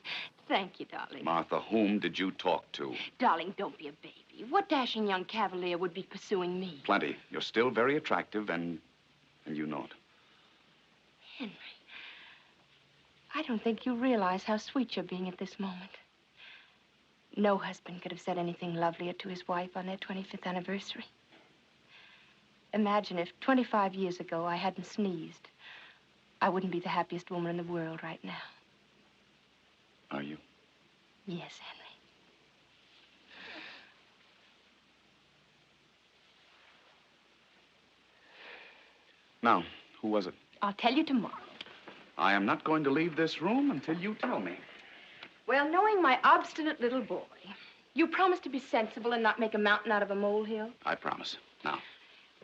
Thank you, darling. Martha, whom did you talk to? Darling, don't be a baby. What dashing young cavalier would be pursuing me? Plenty. You're still very attractive, and you know it. Henry, I don't think you realize how sweet you're being at this moment. No husband could have said anything lovelier to his wife on their 25th anniversary. Imagine if 25 years ago I hadn't sneezed. I wouldn't be the happiest woman in the world right now. Are you? Yes, Henry. Now, who was it? I'll tell you tomorrow. I am not going to leave this room until you tell me. Well, knowing my obstinate little boy, you promise to be sensible and not make a mountain out of a molehill? I promise. Now.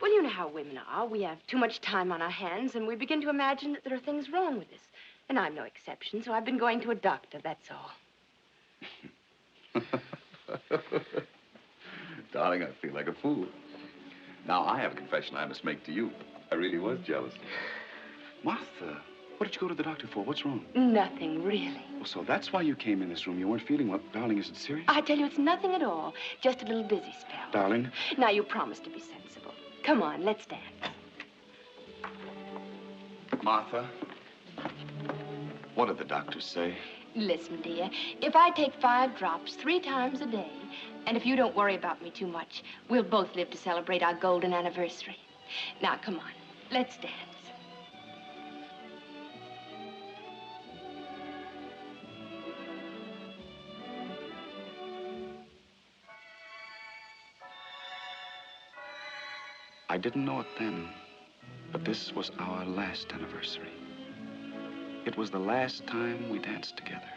Well, you know how women are. We have too much time on our hands, and we begin to imagine that there are things wrong with us. And I'm no exception, so I've been going to a doctor, that's all. Darling, I feel like a fool. Now, I have a confession I must make to you. I really was jealous. Martha, what did you go to the doctor for? What's wrong? Nothing, really. Oh, so that's why you came in this room. You weren't feeling well. Darling, is it serious? I tell you, it's nothing at all. Just a little dizzy spell. Darling? Now, you promise to be sensible. Come on, let's dance. Martha, what did the doctors say? Listen, dear, if I take 5 drops 3 times a day, and if you don't worry about me too much, we'll both live to celebrate our golden anniversary. Now, come on, let's dance. I didn't know it then, but this was our last anniversary. It was the last time we danced together.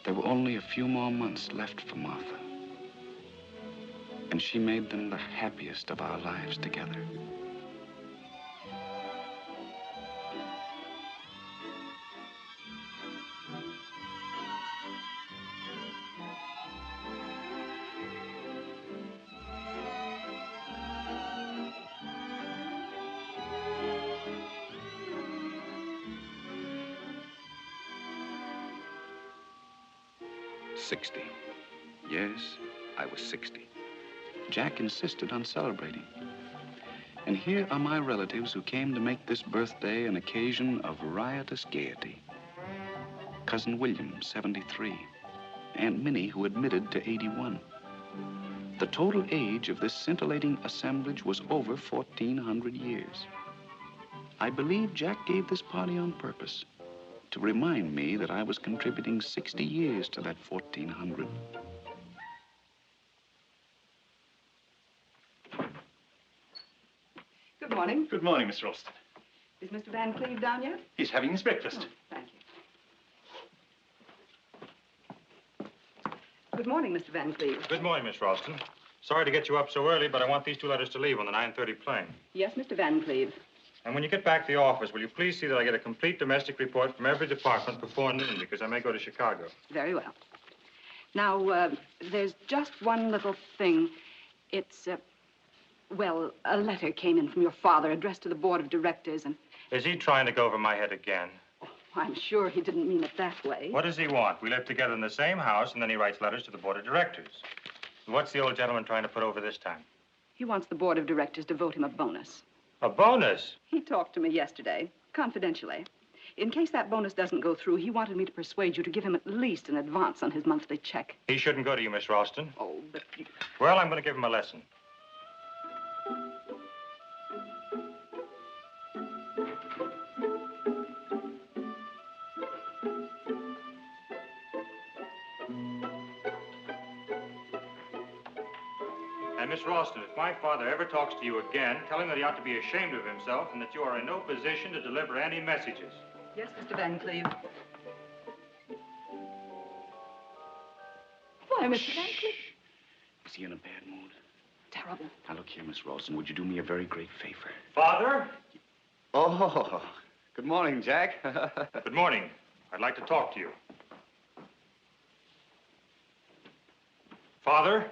There were only a few more months left for Martha, and she made them the happiest of our lives together. "60. Yes, I was 60. Jack insisted on celebrating. And here are my relatives who came to make this birthday an occasion of riotous gaiety. Cousin William, 73. Aunt Minnie, who admitted to 81. The total age of this scintillating assemblage was over 1,400 years. I believe Jack gave this party on purpose, to remind me that I was contributing 60 years to that 1,400. Good morning. Good morning, Miss Ralston. Is Mr. Van Cleve down yet? He's having his breakfast. Oh, thank you. Good morning, Mr. Van Cleve. Good morning, Miss Ralston. Sorry to get you up so early, but I want these 2 letters to leave on the 9:30 plane. Yes, Mr. Van Cleve. And when you get back to the office, will you please see that I get a complete domestic report from every department before noon, because I may go to Chicago. Very well. Now, there's just one little thing. It's, well, a letter came in from your father addressed to the board of directors, and... Is he trying to go over my head again? Oh, I'm sure he didn't mean it that way. What does he want? We live together in the same house, and then he writes letters to the board of directors. What's the old gentleman trying to put over this time? He wants the board of directors to vote him a bonus. A bonus? He talked to me yesterday, confidentially. In case that bonus doesn't go through, he wanted me to persuade you to give him at least an advance on his monthly check. He shouldn't go to you, Miss Ralston. Oh, but... Well, I'm going to give him a lesson. And Miss Ralston, if my father ever talks to you again, tell him that he ought to be ashamed of himself and that you are in no position to deliver any messages. Yes, Mr. Van Cleve. Why, Mr. Van Cleve? Is he in a bad mood? Terrible. Now, look here, Miss Ralston, would you do me a very great favor? Father? Oh, good morning, Jack. Good morning. I'd like to talk to you. Father?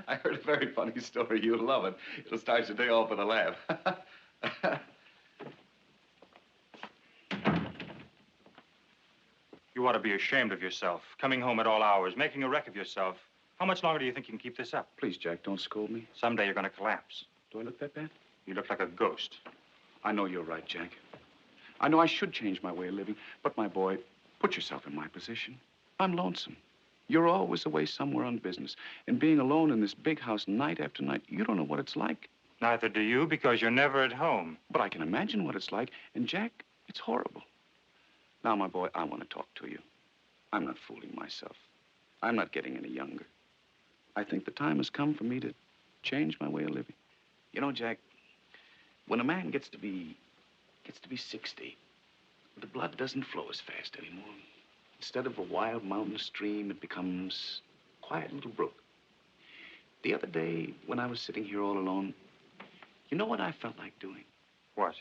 I heard a very funny story. You'll love it. It'll start your day off with a laugh. You ought to be ashamed of yourself. Coming home at all hours, making a wreck of yourself. How much longer do you think you can keep this up? Please, Jack, don't scold me. Someday you're going to collapse. Do I look that bad? You look like a ghost. I know you're right, Jack. I know I should change my way of living, but my boy, put yourself in my position. I'm lonesome. You're always away somewhere on business. And being alone in this big house night after night, you don't know what it's like. Neither do you, because you're never at home. But I can imagine what it's like. And, Jack, it's horrible. Now, my boy, I want to talk to you. I'm not fooling myself. I'm not getting any younger. I think the time has come for me to change my way of living. You know, Jack, when a man gets to be 60, the blood doesn't flow as fast anymore. Instead of a wild mountain stream, it becomes a quiet little brook. The other day, when I was sitting here all alone, you know what I felt like doing? What?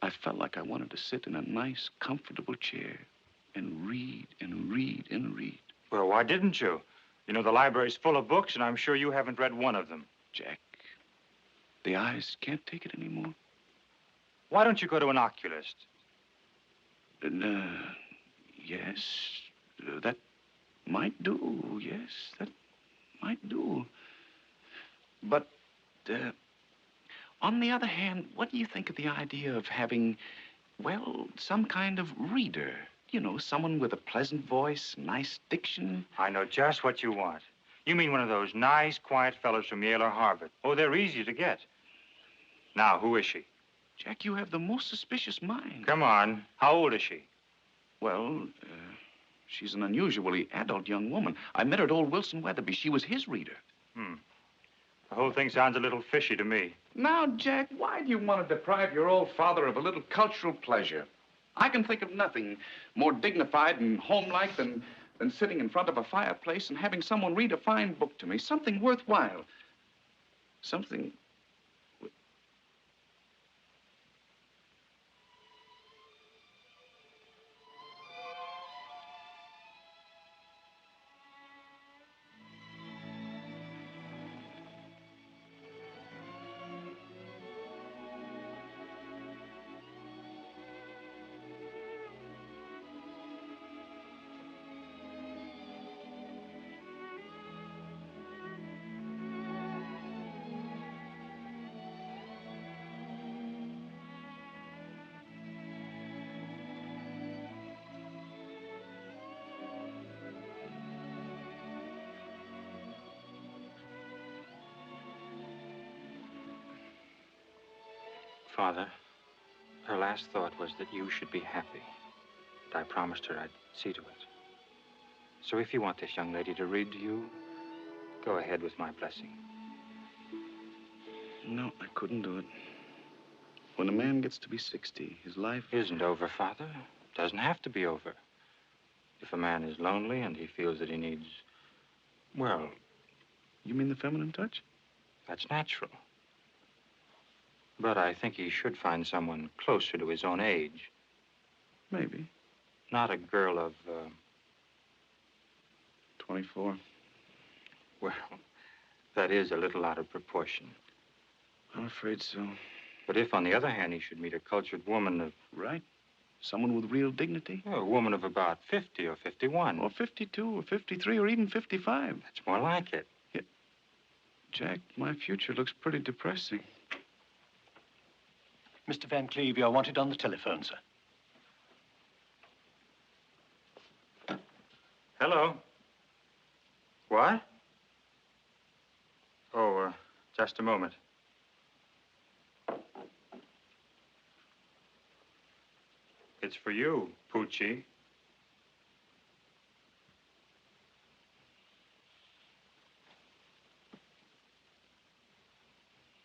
I felt like I wanted to sit in a nice, comfortable chair and read and read and read. Well, why didn't you? You know, the library's full of books, and I'm sure you haven't read one of them. Jack, the eyes can't take it anymore. Why don't you go to an oculist? Yes, that might do. Yes, that might do. But, on the other hand, what do you think of the idea of having, well, some kind of reader? You know, someone with a pleasant voice, nice diction. I know just what you want. You mean one of those nice, quiet fellows from Yale or Harvard. Oh, they're easy to get. Now, who is she? Jack, you have the most suspicious mind. Come on. How old is she? Well, she's an unusually adult young woman. I met her at old Wilson Weatherby. She was his reader. The whole thing sounds a little fishy to me. Now, Jack, why do you want to deprive your old father of a little cultural pleasure? I can think of nothing more dignified and homelike than sitting in front of a fireplace and having someone read a fine book to me, something worthwhile. Something... Father, her last thought was that you should be happy. And I promised her I'd see to it. So if you want this young lady to read to you, go ahead with my blessing. No, I couldn't do it. When a man gets to be 60, his life... Isn't over, Father. Doesn't have to be over. If a man is lonely and he feels that he needs, well... You mean the feminine touch? That's natural. But I think he should find someone closer to his own age. Maybe. Not a girl of, 24. Well, that is a little out of proportion. I'm afraid so. But if, on the other hand, he should meet a cultured woman of... Right. Someone with real dignity? A woman of about 50 or 51. Or 52 or 53 or even 55. That's more like it. Yeah. Jack, my future looks pretty depressing. Mr. Van Cleve, you're wanted on the telephone, sir. Hello. What? Oh, just a moment. It's for you, Poochie.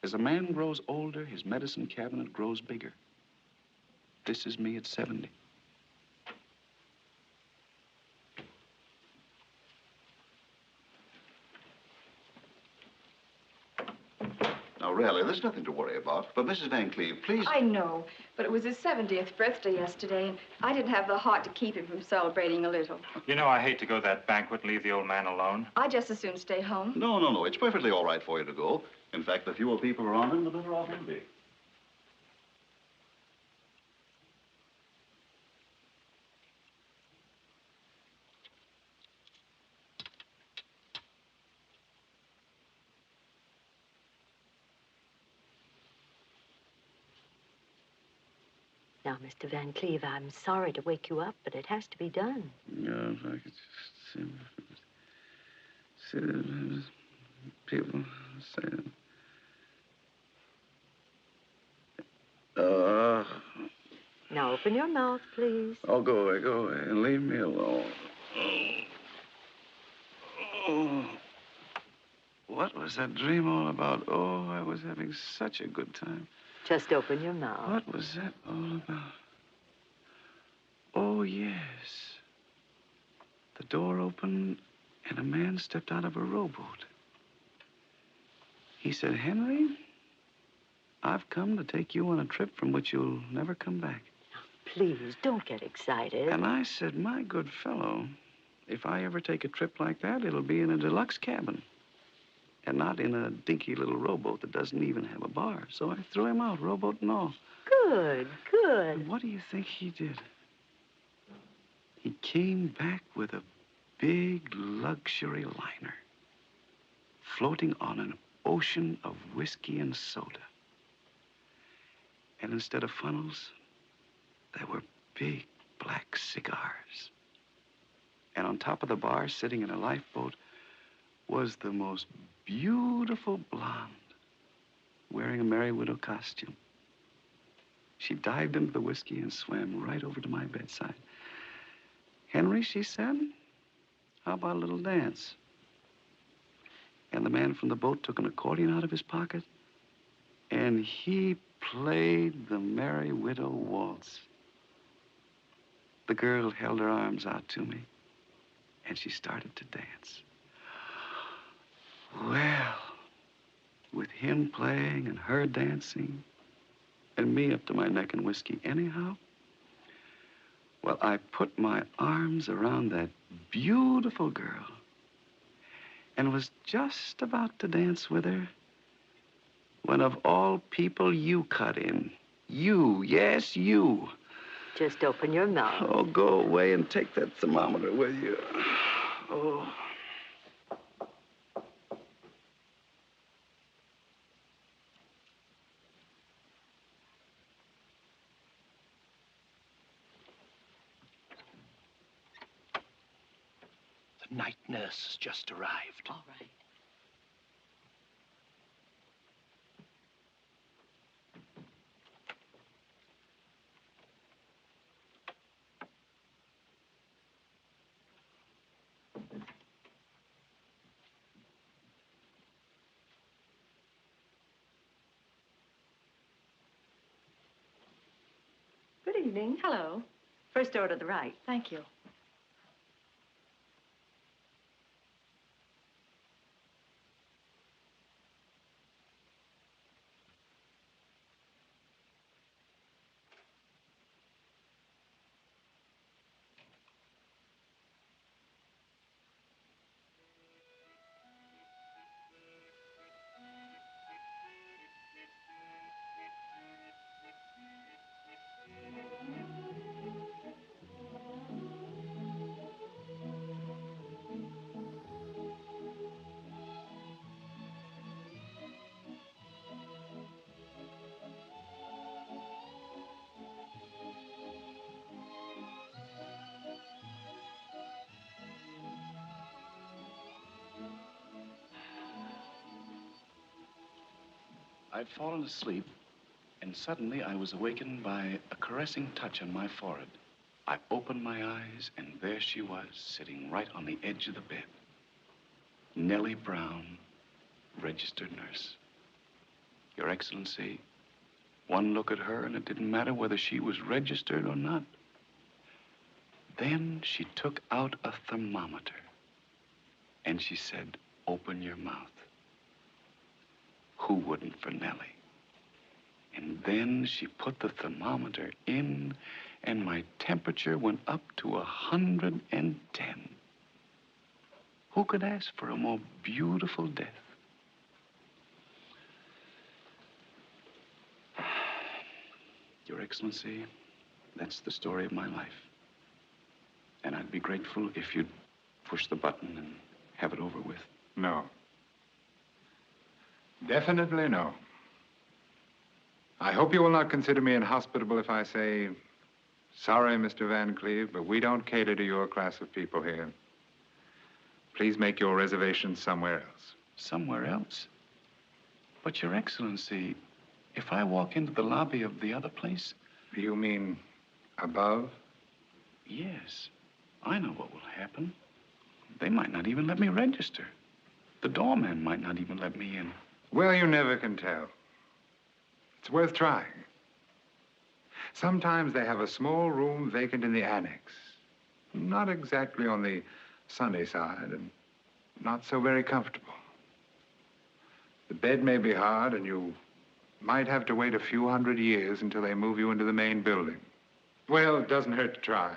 As a man grows older, his medicine cabinet grows bigger. This is me at 70. Now, really, there's nothing to worry about. But Mrs. Van Cleve, please... I know, but it was his 70th birthday yesterday, and I didn't have the heart to keep him from celebrating a little. You know, I hate to go to that banquet and leave the old man alone. I'd just as soon stay home. No. It's perfectly all right for you to go. In fact, the fewer people around him, the better off he'll be. Now, Mr. Van Cleve, I'm sorry to wake you up, but it has to be done. Yeah, if I could just see the people say it. Now, open your mouth, please. Oh, go away, and leave me alone. Oh. What was that dream all about? Oh, I was having such a good time. Just open your mouth. What was that all about? Oh, yes. The door opened, and a man stepped out of a rowboat. He said, Henry, I've come to take you on a trip from which you'll never come back. Please, don't get excited. And I said, my good fellow, if I ever take a trip like that, it'll be in a deluxe cabin. And not in a dinky little rowboat that doesn't even have a bar. So I threw him out, rowboat and all. Good. And what do you think he did? He came back with a big luxury liner, floating on an ocean of whiskey and soda. And instead of funnels, there were big black cigars. And on top of the bar, sitting in a lifeboat, was the most beautiful blonde, wearing a Merry Widow costume. She dived into the whiskey and swam right over to my bedside. Henry, she said, how about a little dance? And the man from the boat took an accordion out of his pocket, and he played the Merry Widow Waltz. The girl held her arms out to me, and she started to dance. Well, with him playing and her dancing, and me up to my neck in whiskey anyhow, well, I put my arms around that beautiful girl and was just about to dance with her when, of all people, you cut in. You, yes, you. Just open your mouth. Oh, go away and take that thermometer with you. Oh. The night nurse has just arrived. All right. Good evening. Hello. First door to the right. Thank you. I'd fallen asleep, and suddenly I was awakened by a caressing touch on my forehead. I opened my eyes, and there she was, sitting right on the edge of the bed. Nellie Brown, registered nurse. Your Excellency, one look at her, and it didn't matter whether she was registered or not. Then she took out a thermometer, and she said, open your mouth. Who wouldn't for Nellie? And then she put the thermometer in, and my temperature went up to 110. Who could ask for a more beautiful death? Your Excellency, that's the story of my life. And I'd be grateful if you'd push the button and have it over with. No. Definitely no. I hope you will not consider me inhospitable if I say, sorry, Mr. Van Cleve, but we don't cater to your class of people here. Please make your reservations somewhere else. Somewhere else? But, Your Excellency, if I walk into the lobby of the other place... You mean above? Yes. I know what will happen. They might not even let me register. The doorman might not even let me in. Well, you never can tell. It's worth trying. Sometimes they have a small room vacant in the annex. Not exactly on the sunny side and not so very comfortable. The bed may be hard and you might have to wait a few hundred years until they move you into the main building. Well, it doesn't hurt to try.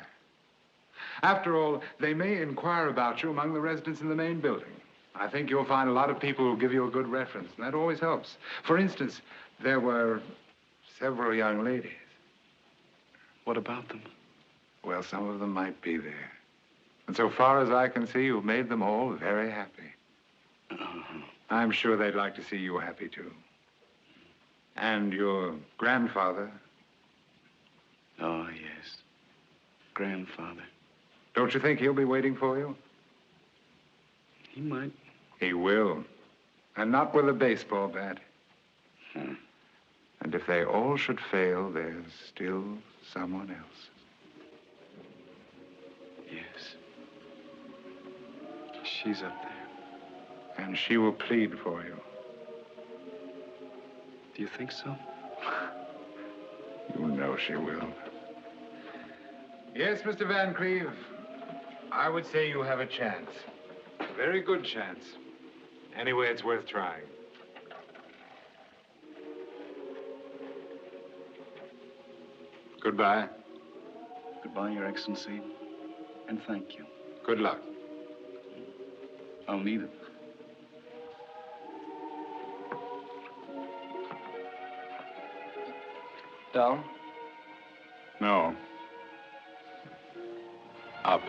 After all, they may inquire about you among the residents in the main building. I think you'll find a lot of people who'll give you a good reference, and that always helps. For instance, there were several young ladies. What about them? Well, some of them might be there. And so far as I can see, you've made them all very happy. I'm sure they'd like to see you happy, too. And your grandfather. Oh, yes. Grandfather. Don't you think he'll be waiting for you? He might. He will. And not with a baseball bat. And if they all should fail, there's still someone else. Yes. She's up there. And she will plead for you. Do you think so? You know she will. Yes, Mr. Van Cleve. I would say you have a chance. A very good chance. Anyway, it's worth trying. Goodbye. Goodbye, Your Excellency, and thank you. Good luck. I'll need it. Down? No. Up.